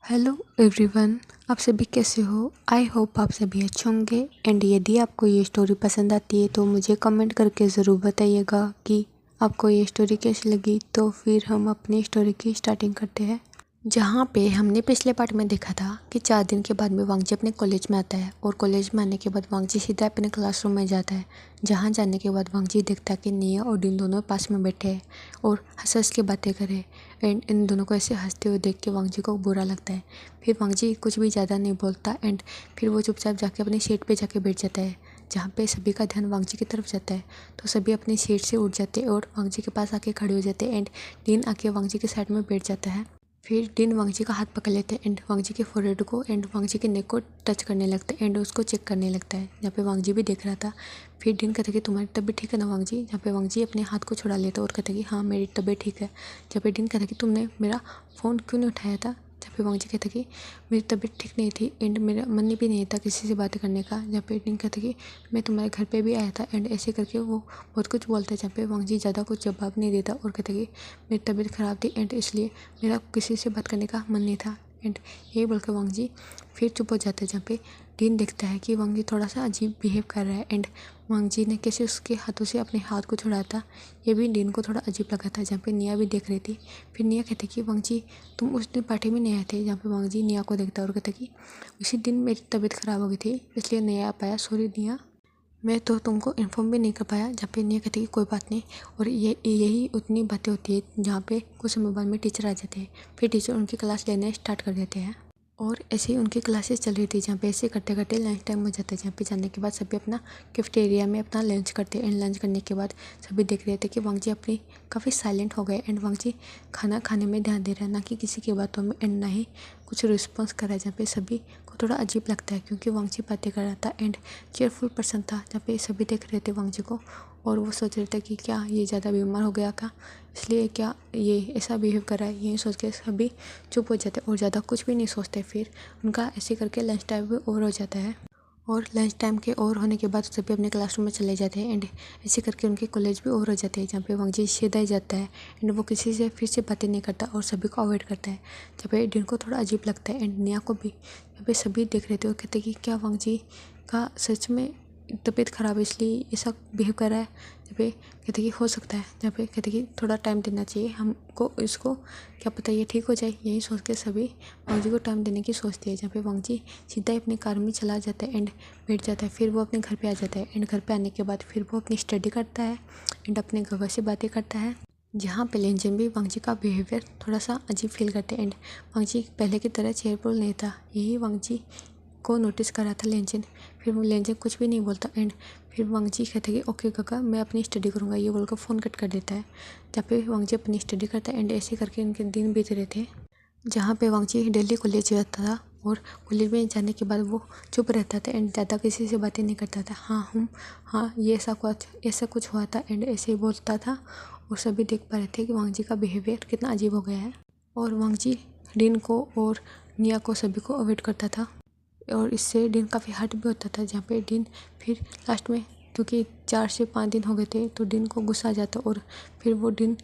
Hello everyone, आप सभी कैसे हो। आई होप आप सभी अच्छे होंगे। एंड यदि आपको ये स्टोरी पसंद आती है तो मुझे कमेंट करके ज़रूर बताइएगा कि आपको ये स्टोरी कैसी लगी। तो फिर हम अपनी स्टोरी की स्टार्टिंग करते हैं। जहाँ पे हमने पिछले पार्ट में देखा था कि 4 दिन के बाद में वांगजी अपने कॉलेज में आता है और कॉलेज में आने के बाद वांगजी सीधा अपने क्लासरूम में जाता है। जहाँ जाने के बाद वांगजी देखता है कि निया और डिन दोनों पास में बैठे हैं और हंस हंस के बातें करे। एंड इन दोनों को ऐसे हंसते हुए देख के वांगजी को बुरा लगता है। फिर वांगजी कुछ भी ज़्यादा नहीं बोलता एंड फिर वो चुपचाप जाके अपनी सीट पर जाके बैठ जाता है। जहाँ पे सभी का ध्यान वांगजी की तरफ जाता है तो सभी अपनी सीट से उठ जाते हैं और वांगजी के पास आके खड़े हो जाते हैं। एंड डिन आके वांगजी के साइड में बैठ जाता है। फिर डिन वांगजी का हाथ पकड़ लेते हैं एंड वांगजी के फोrehead को एंड वांगजी के नेक को टच करने लगता है एंड उसको चेक करने लगता है, जहाँ पे वांगजी भी देख रहा था। फिर डिन कहता है कि तुम्हारी तबीयत ठीक है ना वांगजी, जहाँ पे वांगजी अपने हाथ को छुड़ा लेता है और कहता है कि हाँ मेरी तबीयत ठीक है। जहाँ पे डिन कहता है कि तुमने मेरा फ़ोन क्यों नहीं उठाया था, जहाँ पे वांगजी कहता है कि मेरी तबीयत ठीक नहीं थी एंड मेरा मन भी नहीं था किसी से बात करने का। जहाँ पे डिन कहता है कि मैं तुम्हारे घर पे भी आया था एंड ऐसे करके वो बहुत कुछ बोलता है। जहाँ पे वांगजी ज़्यादा कुछ जवाब नहीं देता और कहता है कि मेरी तबीयत ख़राब थी एंड इसलिए मेरा किसी से बात करने का मन नहीं था। एंड ये बोलकर वांगजी फिर चुप हो जाता है। जहाँ पे डिन देखता है कि वांगजी थोड़ा सा अजीब बिहेव कर रहा है एंड वांगजी ने कैसे उसके हाथों से अपने हाथ को छुड़ाया था, ये भी डिन को थोड़ा अजीब लगा था। जहाँ पे निया भी देख रही थी। फिर निया कहती कि वांगजी तुम उस दिन पार्टी में नहीं आए थे। जहाँ पे वांगजी निया को देखता है और कहता कि उसी दिन मेरी तबीयत ख़राब हो गई थी इसलिए नहीं आ पाया, सॉरी निया, मैं तो तुमको इन्फॉर्म भी नहीं कर पाया। जहाँ पे निया कहती कि कोई बात नहीं। और ये यही उतनी बातें होती है जहाँ पे कुछ समय बाद में टीचर आ जाते हैं। फिर टीचर उनकी क्लास लेने स्टार्ट कर देते हैं और ऐसे ही उनकी क्लासेस चल रही थी। जहाँ पे ऐसे करते करते लंच टाइम हो जाता है। जहाँ पे जाने के बाद सभी अपना कैफेटेरिया में अपना लंच करते हैं एंड लंच करने के बाद सभी देख रहे थे कि वांगजी अपनी काफ़ी साइलेंट हो गए एंड वांगजी खाना खाने में ध्यान दे रहा है, ना कि किसी की बातों में एंड ना ही कुछ रिस्पॉन्स कर रहा है। जहाँ पे सभी को थोड़ा अजीब लगता है क्योंकि वांगजी बातें कर रहा था एंड चेयरफुल पर्सन था। जहाँ पे सभी देख रहे थे वांगजी को और वो सोच रहे थे कि क्या ये ज़्यादा बीमार हो गया क्या, इसलिए क्या ये ऐसा बिहेव कर रहा है। यही सोच के सभी चुप हो जाते और ज़्यादा कुछ भी नहीं सोचते। फिर उनका ऐसे करके लंच टाइम भी ओवर हो जाता है और लंच टाइम के ओवर होने के बाद सभी अपने क्लासरूम में चले जाते हैं एंड ऐसे करके उनके कॉलेज भी ओवर हो जाते हैं। जहाँ पे वांगजी सीधा ही जाता है एंड वो किसी से फिर से बातें नहीं करता और सभी को अवॉइड करता है। जहाँ पे डिन को थोड़ा अजीब लगता है एंड निया को भी। जहाँ पे सभी देख रहे थे और कहते कि क्या वांगजी का सच में तबीयत ख़राब है इसलिए ऐसा बिहेव कर रहा है। जहाँ पे कहते कि हो सकता है, जहाँ पे कहते कि थोड़ा टाइम देना चाहिए हमको, इसको क्या पता ये ठीक हो जाए। यही सोच के सभी वांगजी को टाइम देने की सोचती है। जहाँ पे वांगजी सीधा ही अपनी कार में चला जाता है एंड बैठ जाता है। फिर वो अपने घर पे आ जाता है एंड घर पे आने के बाद फिर वो अपनी स्टडी करता है एंड अपने गवा से बातें करता है। जहाँ पे लेंजन भी वांगजी का बिहेवियर थोड़ा सा अजीब फील करते हैं एंड वांगजी पहले की तरह चेयरफुल नहीं था। यही वांगजी को नोटिस कर रहा था लेंजन। फिर वो लेंजन कुछ भी नहीं बोलता एंड फिर वांगजी कहते हैं कि ओके काका मैं अपनी स्टडी करूँगा, ये बोलकर फ़ोन कट कर देता है। जहाँ पे वांगजी अपनी स्टडी करता है एंड ऐसे करके इनके दिन बीत रहे थे। जहाँ पे वांगजी डेली कॉलेज जाता था और कॉलेज में जाने के बाद वो चुप रहता था एंड ज़्यादा किसी से बातें नहीं करता था। हाँ ये ऐसा कुछ हुआ था एंड ऐसे ही बोलता था और सभी देख पा रहे थे कि वांगजी का बिहेवियर कितना अजीब हो गया है। और वांगजी डिन को और निया को सभी को अवॉइड करता था और इससे डिन काफ़ी हर्ट भी होता था। जहाँ पे डिन फिर लास्ट में क्योंकि 4 से 5 दिन हो गए थे तो डिन को गुस्सा आ जाता और फिर वो डिन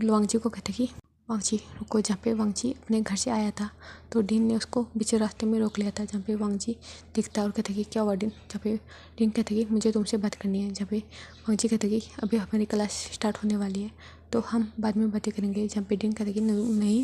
वांगजी को कहता कि वांगजी रुको। जहाँ पे वांगजी अपने घर से आया था तो डिन ने उसको बीच रास्ते में रोक लिया था। जहाँ पे वांगजी दिखता और कहता कि क्या हुआ डिन। जहाँ पे डिन कहता कि मुझे तुमसे बात करनी है। जहाँ पे वांगजी कहता कि अभी हमारी क्लास स्टार्ट होने वाली है तो हम बाद में बातें करेंगे। जहाँ पे डिन कहता कि नहीं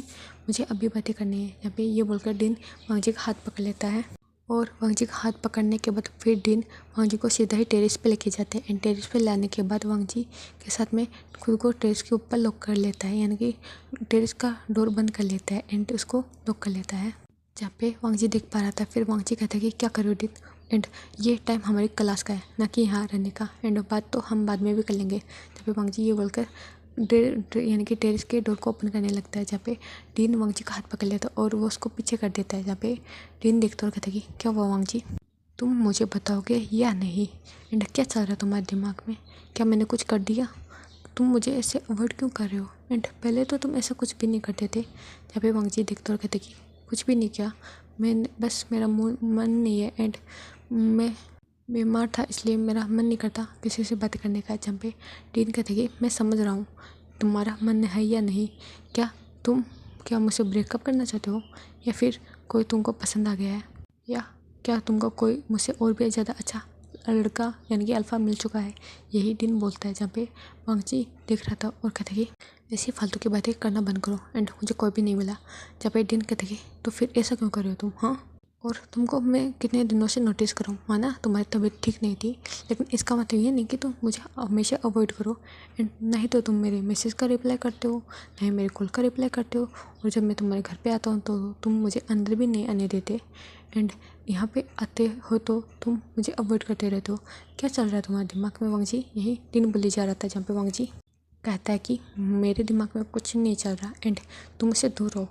मुझे अभी बातें करनी है। जहाँ पे ये बोलकर डिन वांगजी का हाथ पकड़ लेता है और वांगजी का हाथ पकड़ने के बाद फिर डिन वांगजी को सीधा ही टेरेस पे लेके जाते हैं एंड टेरेस पे लाने के बाद वांगजी के साथ में खुद को टेरेस के ऊपर लॉक कर लेता है, यानी कि टेरेस का डोर बंद कर लेता है एंड उसको लॉक कर लेता है। जहाँ पे वांगजी देख पा रहा था। फिर वांगजी कहता है कि क्या करो डिन एंड ये टाइम हमारी क्लास का है ना कि यहाँ रहने का एंड बात तो हम बाद में भी कर लेंगे। जहाँ पे वांगजी ये बोलकर यानी कि टेरेस के डोर को ओपन करने लगता है। जहाँ पे डिन वांगजी का हाथ पकड़ लेता है और वो उसको पीछे कर देता है। जहाँ पे डिन देखता और कहता कि क्या हुआ वांगजी, तुम मुझे बताओगे या नहीं एंड क्या चल रहा है तुम्हारे दिमाग में, क्या मैंने कुछ कर दिया, तुम मुझे ऐसे अवॉइड क्यों कर रहे हो एंड पहले तो तुम ऐसा कुछ भी नहीं करते थे। जहाँ पे वांगजी देखता और कहते कि कुछ भी नहीं किया, मैं बस मेरा मन नहीं है एंड मैं बीमार था इसलिए मेरा मन नहीं करता किसी से बात करने का। जहाँ पे डिन कहते कि मैं समझ रहा हूँ तुम्हारा मन है या नहीं, क्या तुम क्या मुझसे ब्रेकअप करना चाहते हो, या फिर कोई तुमको पसंद आ गया है, या क्या तुमको कोई मुझसे और भी ज़्यादा अच्छा लड़का यानी कि अल्फ़ा मिल चुका है। यही दिन बोलता है जहाँ पे वांगजी देख रहा था और कहता कि ऐसी फालतू की बातें करना बंद करो एंड मुझे कोई भी नहीं मिला। जहाँ पे दिन कहता कि तो फिर ऐसा क्यों कर रहे हो तुम, हाँ, और तुमको मैं कितने दिनों से नोटिस करूँ, माना तुम्हारी तबीयत ठीक नहीं थी, लेकिन इसका मतलब ये नहीं कि तुम मुझे हमेशा अवॉइड करो एंड ना ही तो तुम मेरे मैसेज का रिप्लाई करते हो, ना ही मेरे कॉल का रिप्लाई करते हो, और जब मैं तुम्हारे घर पे आता हूँ तो तुम मुझे अंदर भी नहीं आने देते एंड यहाँ पे आते हो तो तुम मुझे अवॉइड करते रहते हो। क्या चल रहा है तुम्हारे दिमाग में वांगजी। यही दिन बोली जा रहा था जहाँ पे वांगजी कहता है कि मेरे दिमाग में कुछ नहीं चल रहा एंड तुम मुझसे दूर रहो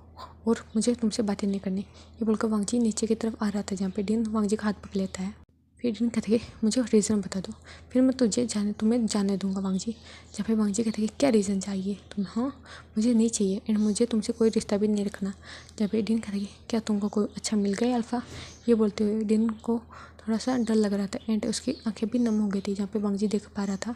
और मुझे तुमसे बातें नहीं करनी। ये बोलकर वांगजी नीचे की तरफ आ रहा था जहाँ पे डिन वांगजी का हाथ पकड़ लेता है। फिर डिन कहते कि मुझे रीज़न बता दो, फिर मैं तुम्हें जाने दूंगा वांगजी। जहाँ पे वांगजी कहते कि क्या रीज़न चाहिए तुम, हाँ मुझे नहीं चाहिए एंड मुझे तुमसे कोई रिश्ता भी नहीं रखना। जहाँ पे डिन कहते कि क्या तुमको कोई अच्छा मिल गया अल्फ़ा। ये बोलते हुए डिन को थोड़ा सा डर लग रहा था एंड उसकी आंखें भी नम हो गई थी जहाँ पे वांगजी देख पा रहा था।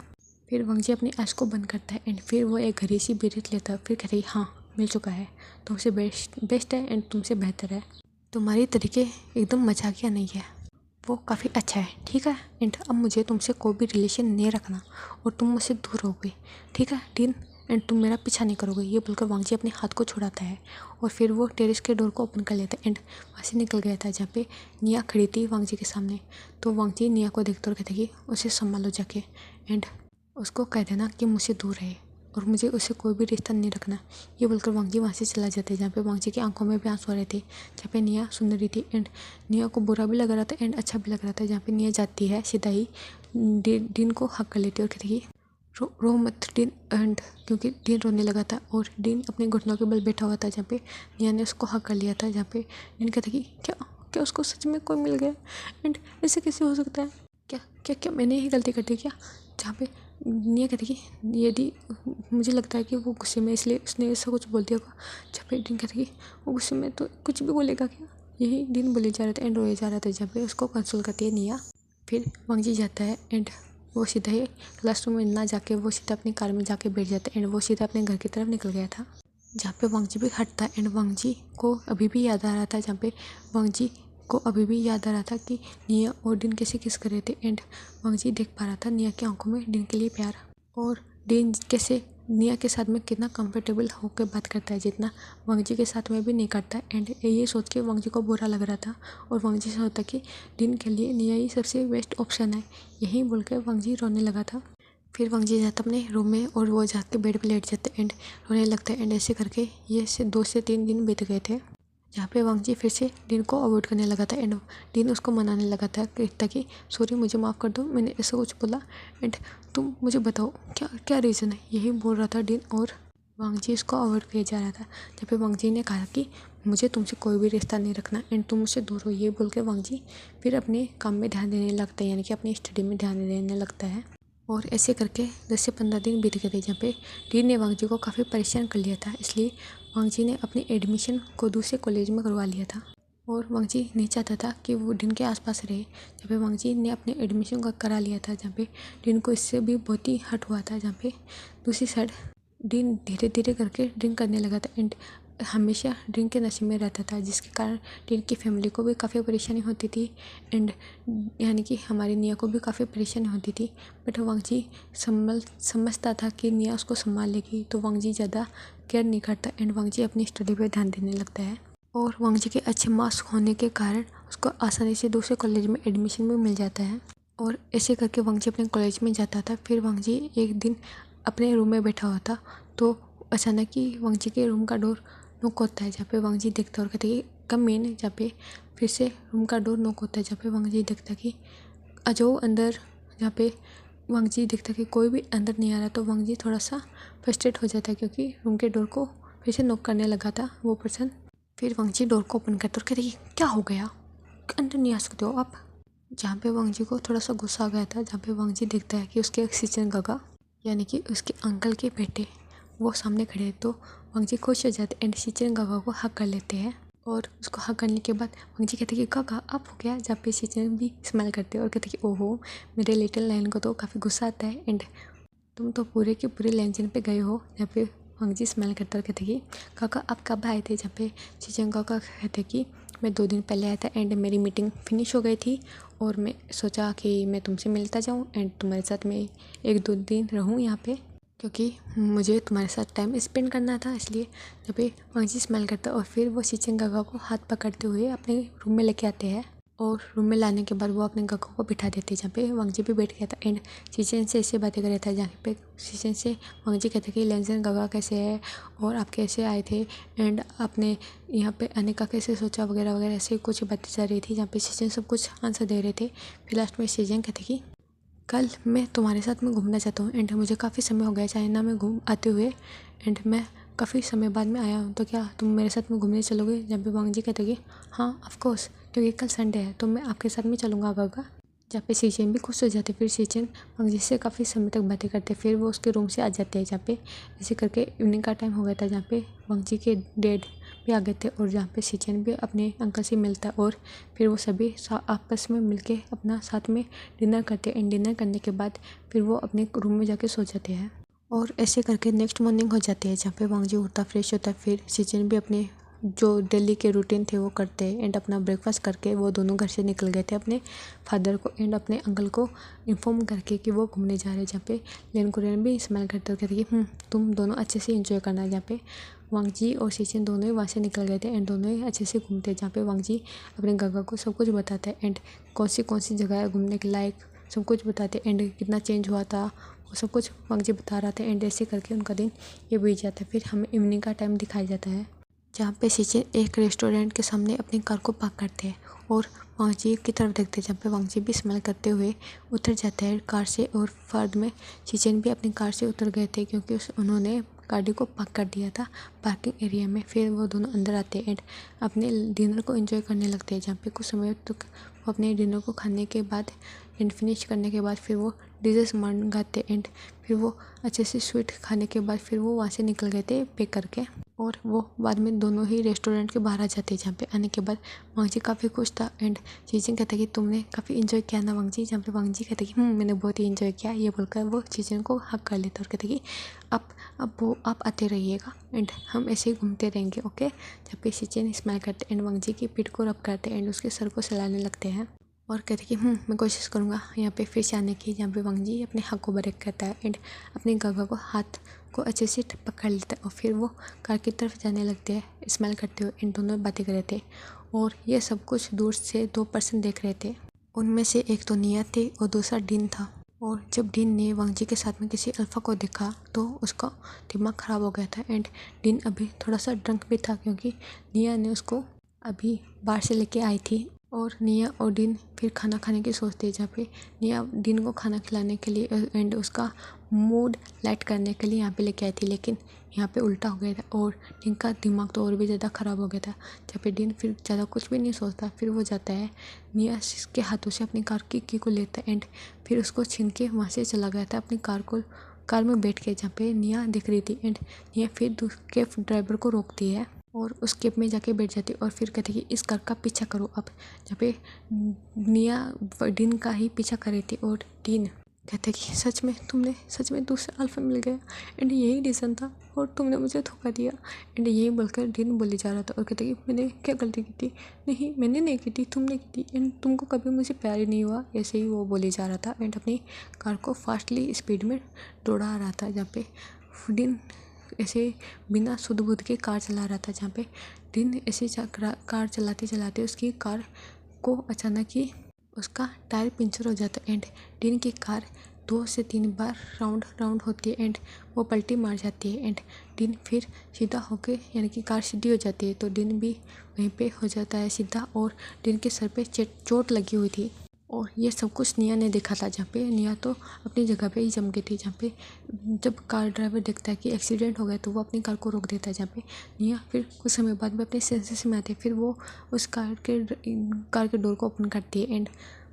फिर वांगजी अपनी आँख को बंद करता है एंड फिर वो एक घड़ी सी ब्रीथ लेता है। फिर कहता है हाँ मिल चुका है, तुमसे बेस्ट है एंड तुमसे बेहतर है। तुम्हारी तरीके एकदम मजाकिया नहीं है, वो काफ़ी अच्छा है, ठीक है। एंड अब मुझे तुमसे कोई भी रिलेशन नहीं रखना और तुम मुझसे दूर रहोगे, ठीक है डीन, एंड तुम मेरा पीछा नहीं करोगे। ये बोलकर वांगजी अपने हाथ को छुड़ाता है और फिर वो टेरेस के डोर को ओपन कर लेता है एंड वहाँ से निकल गया था जहाँ पे निया खड़ी थी वांगजी के सामने। तो वांगजी निया को देखते और कहते कि उसे संभालो जाके एंड उसको कह देना कि मुझसे दूर रहे और मुझे उससे कोई भी रिश्ता नहीं रखना। ये बोलकर वांगजी वहाँ से चला जाता है जहाँ पे वांगजी की आंखों में भी आंसू आ रहे थे। जहाँ पे निया सुन रही थी एंड निया को बुरा भी लग रहा था एंड अच्छा भी लग रहा था। जहाँ पे निया जाती है सीधा ही डीन को हक कर लेती है और कहती है रो मत डीन, एंड क्योंकि डीन रोने लगा था और डीन अपने घुटनों के बल बैठा हुआ था जहाँ पे निया ने उसको हक कर लिया था। जहाँ पे डीन कहता कि क्या क्या उसको सच में कोई मिल गया एंड ऐसे कैसे हो सकता है, क्या क्या क्या मैंने ही गलती कर दी क्या। जहाँ पे निया कहती कि यदि मुझे लगता है कि वो गुस्से में इसलिए उसने ऐसा कुछ बोल दिया होगा। जहाँ पे डीन कहती कि वो गुस्से में तो कुछ भी बोलेगा क्या। यही डीन बोले जा रहा था एंड रोए जा रहा था जहाँ पे उसको कंसोल करती है निया। फिर वांगजी जाता है एंड वो सीधा ही क्लासरूम में ना जाके वो सीधा अपनी कार में जाके बैठ जाता है एंड वो सीधा अपने घर की तरफ निकल गया था। जहाँ पे वांगजी भी हटता है एंड वांगजी को अभी भी याद आ रहा था। जहाँ पे वांगजी को अभी भी याद आ रहा था कि निया और डीन कैसे किस कर रहे थे एंड वांगजी देख पा रहा था निया की आंखों में डीन के लिए प्यार और डीन कैसे निया के साथ में कितना कंफर्टेबल होकर बात करता है जितना वांगजी के साथ में भी नहीं करता एंड ये सोच के वांगजी को बुरा लग रहा था और वांगजी से होता कि डीन के लिए निया ही सबसे बेस्ट ऑप्शन है। यही बोलकर वांगजी रोने लगा था। फिर वांगजी जाता अपने रूम में और वो जाके बेड पे लेट जाता एंड रोने लगता है एंड ऐसे करके ये से 2 से 3 दिन बीत गए थे। जहाँ पे वांगजी फिर से डीन को अवॉइड करने लगा था एंड डीन उसको मनाने लगा था कि सॉरी मुझे माफ़ कर दो, मैंने ऐसा कुछ बोला एंड तुम मुझे बताओ क्या क्या रीज़न है। यही बोल रहा था डीन और वांगजी उसको अवॉइड किया जा रहा था। जहाँ पे वांगजी ने कहा कि मुझे तुमसे कोई भी रिश्ता नहीं रखना एंड तुम मुझसे दूर हो। ये बोल के वांगजी फिर अपने काम में ध्यान देने लगता है यानी कि अपनी स्टडी में ध्यान देने लगता है। और ऐसे करके 10 से 15 दिन बीत गए थे जहाँ पे डीन ने वांगजी को काफ़ी परेशान कर लिया था। इसलिए वांगजी ने अपनी एडमिशन को दूसरे कॉलेज में करवा लिया था और वांगजी नहीं चाहता था कि वो डीन के आसपास रहे। जहाँ पे वांगजी ने अपने एडमिशन का करा लिया था जहाँ पे डीन को इससे भी बहुत ही हर्ट हुआ था। जहाँ पे दूसरी साइड डीन धीरे धीरे करके ड्रिंक करने लगा था एंड हमेशा ड्रिंक के नशे में रहता था जिसके कारण डीन की फैमिली को भी काफ़ी परेशानी होती थी एंड यानी कि हमारी निया को भी काफ़ी परेशानी होती थी। बट वांगजी समझता था कि निया उसको संभाल लेगी तो वांगजी ज़्यादा केयर नहीं करता एंड वांगजी अपनी स्टडी पर ध्यान देने लगता है। और वांगजी के अच्छे मार्क्स होने के कारण उसको आसानी से दूसरे कॉलेज में एडमिशन भी मिल जाता है और ऐसे करके वांगजी अपने कॉलेज में जाता था। फिर वांगजी एक दिन अपने रूम में बैठा हुआ था तो अचानक ही वांगजी के रूम का डोर नॉक होता है। जहाँ पे वांगजी देखता है और कहता है कि कम इन। जहाँ पे फिर से रूम का डोर नॉक होता है जहाँ पे वांगजी देखता कि आ जाओ अंदर। जहाँ पे वांगजी देखता कि कोई भी अंदर नहीं आ रहा तो वांगजी थोड़ा सा फ्रस्ट्रेट हो जाता है क्योंकि रूम के डोर को फिर से नॉक करने लगा था वो पर्सन। फिर वांगजी डोर को ओपन करता और कहता कि क्या हो गया, अंदर नहीं आ सकते हो आप। जहाँ पे वांगजी को थोड़ा सा गुस्सा आ गया था। जहाँ पे वांगजी देखता है कि उसके सिचन गगा यानी कि उसके अंकल के बेटे वो सामने खड़े हैं तो वांगजी खुश हो जाते एंड सिचन गगा को हक कर लेते हैं और उसको हक करने के बाद वांगजी कहते कि गगा आप हो गया। जहाँ पे सिचन भी स्माइल करते हैं और कहते कि ओहो मेरे लिटिल लाइन को तो काफ़ी गुस्सा आता है एंड तुम तो पूरे के पूरे लैंचन पे गए हो। जहाँ पे वांगजी स्माइल करते और कहते कि काका आप कब आए थे। जहाँ पे शीचेन काका कहते कि मैं 2 दिन पहले आया था एंड मेरी मीटिंग फिनिश हो गई थी और मैं सोचा कि मैं तुमसे मिलता जाऊँ एंड तुम्हारे साथ मैं 1-2 दिन रहूँ यहाँ पे, क्योंकि मुझे तुम्हारे साथ टाइम स्पेंड करना था। इसलिए जब भी वांगजी स्माइल करता और फिर वो शीचेन काका को हाथ पकड़ते हुए अपने रूम में लेके आते हैं और रूम में लाने के बाद वो अपने काका को बिठा देते हैं जहाँ पे वांगजी भी बैठ गया था एंड शीचेन से ऐसे बातें कर रहा था। जहाँ पे शीचेन से वांगजी कहते कि लेंसन काका कैसे है और आप कैसे आए थे एंड आपने यहाँ पे आने का कैसे सोचा वगैरह वगैरह, ऐसे कुछ बातें चल रही थी जहाँ पे शीचेन सब कुछ आंसर दे रहे थे। फिर लास्ट में शीचेन कहते कि कल मैं तुम्हारे साथ में घूमना चाहता हूँ एंड मुझे काफ़ी समय हो गया चाइना में घूम आते हुए एंड मैं काफ़ी समय बाद में आया हूँ, तो क्या तुम मेरे साथ में घूमने चलोगे। जब भी वांगजी कहते कि हाँ ऑफ कोर्स, क्योंकि कल संडे है तो मैं आपके साथ में चलूँगा काका। जहाँ पे शीचेन भी खुश हो जाते। फिर शीचेन वांगजी से काफ़ी समय तक बातें करते। फिर वो उसके रूम से आ जाते हैं जहाँ पे ऐसे करके इवनिंग का टाइम हो गया था जहाँ पे वांगजी के डैड भी आ गए थे और जहाँ पे शीचेन भी अपने अंकल से मिलता है और फिर वो सभी आपस में मिलके अपना साथ में डिनर करते हैं एंड डिनर करने के बाद फिर वो अपने रूम में जाके सो जाते हैं और ऐसे करके नेक्स्ट मॉर्निंग हो जाती है जहाँ पे वांगजी उठता फ्रेश होता है। फिर शीचेन भी अपने जो डेली के रूटीन थे वो करते हैं एंड अपना ब्रेकफास्ट करके वो दोनों घर से निकल गए थे अपने फादर को एंड अपने अंकल को इन्फॉर्म करके कि वो घूमने जा रहे हैं। जहाँ पे लेन कुरियन भी स्माइल करते हुए कहते कि तुम दोनों अच्छे से इंजॉय करना। जहाँ पे वांगजी और शीचेन दोनों ही वहाँ से निकल गए थे एंड दोनों ही अच्छे से घूमते हैं। जहाँ पे वांगजी अपने काका को सब कुछ बताता है एंड कौन सी जगह है घूमने के लायक सब कुछ बताते एंड कितना चेंज हुआ था वो सब कुछ वांगजी बता रहा था एंड ऐसे करके उनका दिन ये बीत जाता है। फिर हमें इवनिंग का टाइम दिखाया जाता है जहाँ पे शीचेन एक रेस्टोरेंट के सामने अपनी कार को पार्क करते हैं और वांगजी की तरफ देखते हैं। जहाँ पे वांगजी भी स्माइल करते हुए उतर जाता है कार से और बाद में शीचेन भी अपनी कार से उतर गए थे क्योंकि उन्होंने गाड़ी को पार्क कर दिया था पार्किंग एरिया में। फिर वो दोनों अंदर आते हैं एंड अपने डिनर को एंजॉय करने लगते हैं। जहाँ पे कुछ समय तक वो अपने डिनर को खाने के बाद एंड फिनिश करने के बाद फिर वो डिशेस मंगाते एंड फिर वो अच्छे से स्वीट खाने के बाद फिर वो वहाँ से निकल गए थे पैक करके और वो बाद में दोनों ही रेस्टोरेंट के बाहर आ जाते हैं। जहाँ पे आने के बाद वांगजी काफ़ी खुश था एंड शीचेन कहता कि तुमने काफ़ी इन्जॉय किया ना वांगजी। जहाँ पे वांगजी कहता कि मैंने बहुत ही इन्जॉय किया। ये बोलकर वो शीचेन को हक कर लेता और कहता कि आप आते रहिएगा एंड हम ऐसे ही घूमते रहेंगे ओके। जहाँ पे शीचेन स्माइल करते एंड वांगजी की पीठ को रब करते एंड उसके सर को सहलाने लगते हैं और कहते कि मैं कोशिश करूँगा यहाँ पे फिर से आने की। जहाँ पे वांगजी अपने हाथ को ब्रेक करता है एंड अपने काका को हाथ को अच्छे से पकड़ लेता है और फिर वो कार की तरफ जाने लगते हैं स्माइल करते हुए। इन दोनों बातें कर रहे थे और ये सब कुछ दूर से 2 पर्सन देख रहे थे। उनमें से एक तो निया थी और दूसरा डीन था। और जब डीन ने वांगजी के साथ में किसी अल्फ़ा को देखा तो उसका दिमाग ख़राब हो गया था एंड डीन अभी थोड़ा सा ड्रंक भी था क्योंकि निया ने उसको अभी बाहर से लेके आई थी। और निया और डीन फिर खाना खाने की सोचते हैं। जहाँ पे निया डीन को खाना खिलाने के लिए एंड उसका मूड लाइट करने के लिए यहाँ पे लेके आई थी, लेकिन यहाँ पे उल्टा हो गया था और डीन का दिमाग तो और भी ज़्यादा ख़राब हो गया था। जहाँ पे डीन फिर ज़्यादा कुछ भी नहीं सोचता, फिर वो जाता है निया के हाथों से अपनी कार की की को लेता है एंड फिर उसको छीन के वहाँ से चला गया था अपनी कार में बैठ के। जहाँ पे निया दिख रही थी एंड निया फिर कैब ड्राइवर को रोकती है और उस कैब में जाके बैठ जाती और फिर कहती कि इस कार का पीछा करो अब। जहाँ पे निया डीन का ही पीछा कर रही थी और डीन कहते कि सच में दूसरा अल्फा मिल गया एंड यही रीज़न था और तुमने मुझे धोखा दिया एंड यही बोलकर डीन बोले जा रहा था और कहते कि मैंने क्या गलती की थी। नहीं मैंने नहीं की थी, तुमने की थी एंड तुमको कभी मुझे प्यार ही नहीं हुआ। ऐसे ही वो बोले जा रहा था एंड अपनी कार को फास्टली स्पीड में दौड़ा रहा था। जहाँ पे डीन ऐसे बिना सुध बुध के कार चला रहा था। जहाँ पे डीन ऐसे कार चलाते चलाते उसकी कार को अचानक ही उसका टायर पंचर हो जाता है एंड डीन की कार 2 से 3 बार राउंड होती है एंड वो पलटी मार जाती है एंड डीन फिर सीधा होके यानी कि कार सीधी हो जाती है तो डीन भी वहीं पे हो जाता है सीधा और डीन के सर पे चोट लगी हुई थी। और ये सब कुछ निया ने देखा था। जहाँ पे निया तो अपनी जगह पे ही जम गई थी। जहाँ पे जब कार ड्राइवर देखता है कि एक्सीडेंट हो गया तो वो अपनी कार को रोक देता है। जहाँ पे निया फिर कुछ समय बाद में अपने सेंसेस में आते फिर वो उस कार के डोर को ओपन करती है एंड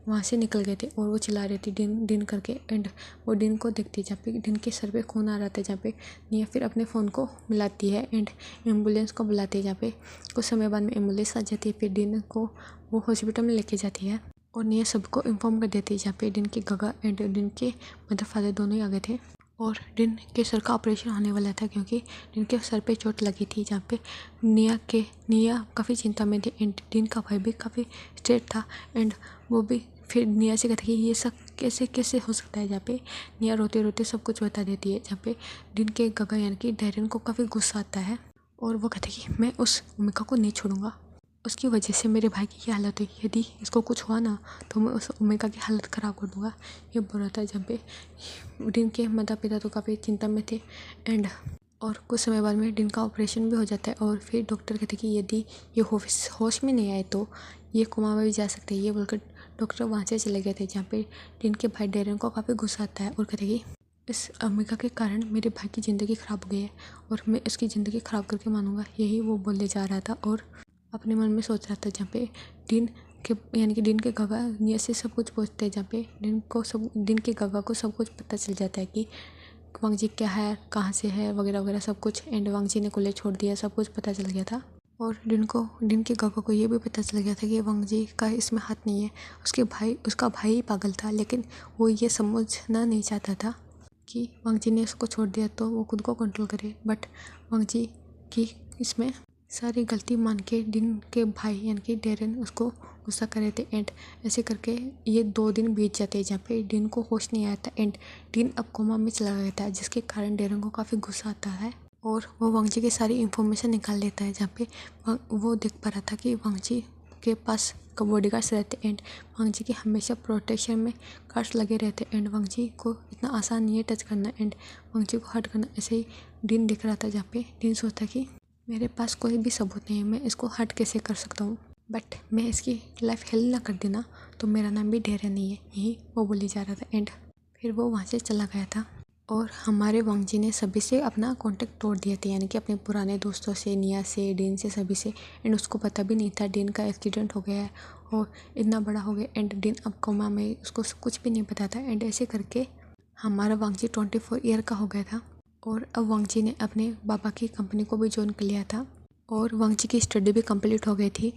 वहाँ से निकल गए थे और वो चिल्ला रही थी डीन करके एंड वो डीन को देखती है। जहाँ पे डीन के सर पे खून आ रहा था। जहाँ पे निया फिर अपने फ़ोन को मिलाती है एंड एम्बुलेंस को बुलाती है। जहाँ पे कुछ समय बाद में एम्बुलेंस आ जाती है। फिर डीन को वो हॉस्पिटल में लेके जाती है और निया सबको इन्फॉर्म कर देती है। जहाँ पे डीन की गगा एंड डीन के मदर फादर दोनों ही आ गए थे और डिन के सर का ऑपरेशन होने वाला था क्योंकि डिन के सर पे चोट लगी थी, जहाँ पे निया काफ़ी चिंता में थी एंड डिन का भाई भी काफ़ी स्ट्रेट था एंड वो भी फिर निया से कहता कि ये सब कैसे कैसे हो सकता है, जहाँ पे निया रोते रोते सब कुछ बता देती है, जहाँ पे डिन के गगा यानी कि डैरेन को काफ़ी गुस्सा आता है और वो कहते कि मैं उस ओमेगा को नहीं छोड़ूंगा, उसकी वजह से मेरे भाई की ये हालत हुई, यदि इसको कुछ हुआ ना तो मैं उस ओमेगा की हालत ख़राब कर दूंगा। ये बोल रहा था, जब पे डिन के माता पिता तो काफ़ी चिंता में थे एंड और कुछ समय बाद में डिन का ऑपरेशन भी हो जाता है और फिर डॉक्टर कहते कि यदि ये होश में नहीं आए तो ये कोमा में भी जा सकते हैं। ये बोलकर डॉक्टर वहाँ से चले गए थे, जहाँ पे डिन के भाई डैरेन को काफ़ी गुस्सा आता है और कहते कि इस ओमेगा के कारण मेरे भाई की ज़िंदगी ख़राब हो गई है और मैं इसकी ज़िंदगी ख़राब करके मानूंगा, यही वो बोलने जा रहा था और अपने मन में सोच रहा था, जहाँ पे डिन के यानी कि डिन के गगा निया से सब कुछ पूछते हैं, जहाँ पे डिन के गगा को सब कुछ पता चल जाता है कि वांग जी क्या है, कहाँ से है, वगैरह वगैरह सब कुछ एंड वांग जी ने कॉलेज छोड़ दिया, सब कुछ पता चल गया था। और डिन के गगा को ये भी पता चल गया था कि वांग जी का इसमें हाथ नहीं है, उसका भाई ही पागल था, लेकिन वो ये समझना नहीं चाहता था कि वांग जी ने उसको छोड़ दिया तो वो खुद को कंट्रोल करे, बट वांग जी की इसमें सारी गलती मान के डिन के भाई यानी कि डैरेन उसको गुस्सा कर रहे थे एंड ऐसे करके ये 2 दिन बीत जाते हैं, जहाँ पे डिन को होश नहीं आया था एंड डिन अब कोमा में चला गया था, जिसके कारण डैरेन को काफ़ी गुस्सा आता है और वो वांग जी की सारी इन्फॉर्मेशन निकाल लेता है, जहाँ पे वो देख पा रहा था कि वांग जी के पास बॉडीगार्ड्स रहते एंड वांग जी के हमेशा प्रोटेक्शन में गार्ड्स लगे रहते एंड वांग जी को इतना आसान नहीं है टच करना एंड वांग जी को हर्ट करना। ऐसे ही डिन दिख रहा था, जहाँ पे डिन सोचता कि मेरे पास कोई भी सबूत नहीं है, मैं इसको हर्ट कैसे कर सकता हूँ, बट मैं इसकी लाइफ हेल्प ना कर देना तो मेरा नाम भी डैरेन नहीं है, यही वो बोली जा रहा था एंड फिर वो वहाँ से चला गया था। और हमारे वांग जी ने सभी से अपना कांटेक्ट तोड़ दिया था, यानी कि अपने पुराने दोस्तों से, निया से, डिन से, सभी से एंड उसको पता भी नहीं था डिन का एक्सीडेंट हो गया है और इतना बड़ा हो गया एंड डिन अब कोमा में, उसको कुछ भी नहीं पता था एंड ऐसे करके हमारा वांग जी 24 ईयर का हो गया था और अब वांग जी ने अपने पापा की कंपनी को भी ज्वाइन कर लिया था और वांग जी की स्टडी भी कंप्लीट हो गई थी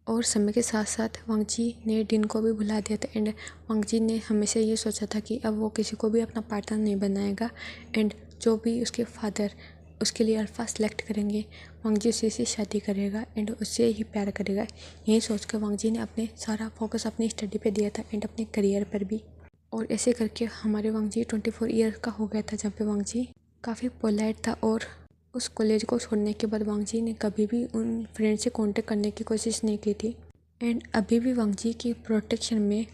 और समय के साथ साथ वांग जी ने डिन को भी भुला दिया था एंड वांग जी ने हमेशा ये सोचा था कि अब वो किसी को भी अपना पार्टनर नहीं बनाएगा एंड जो भी उसके फादर उसके लिए अल्फ़ा सेलेक्ट करेंगे वांग जी उसी से शादी करेगा एंड उससे ही प्यार करेगा। यही सोच कर वांग जी ने अपने सारा फोकस अपनी स्टडी पे दिया था एंड अपने करियर पर भी। और ऐसे करके हमारे वांग जी 24 ईयर का हो गया था, जहाँ पे वांग जी काफ़ी पोलाइट था और उस कॉलेज को छोड़ने के बाद वांग जी ने कभी भी उन फ्रेंड से कांटेक्ट करने की कोशिश नहीं की थी एंड अभी भी वांग जी की प्रोटेक्शन में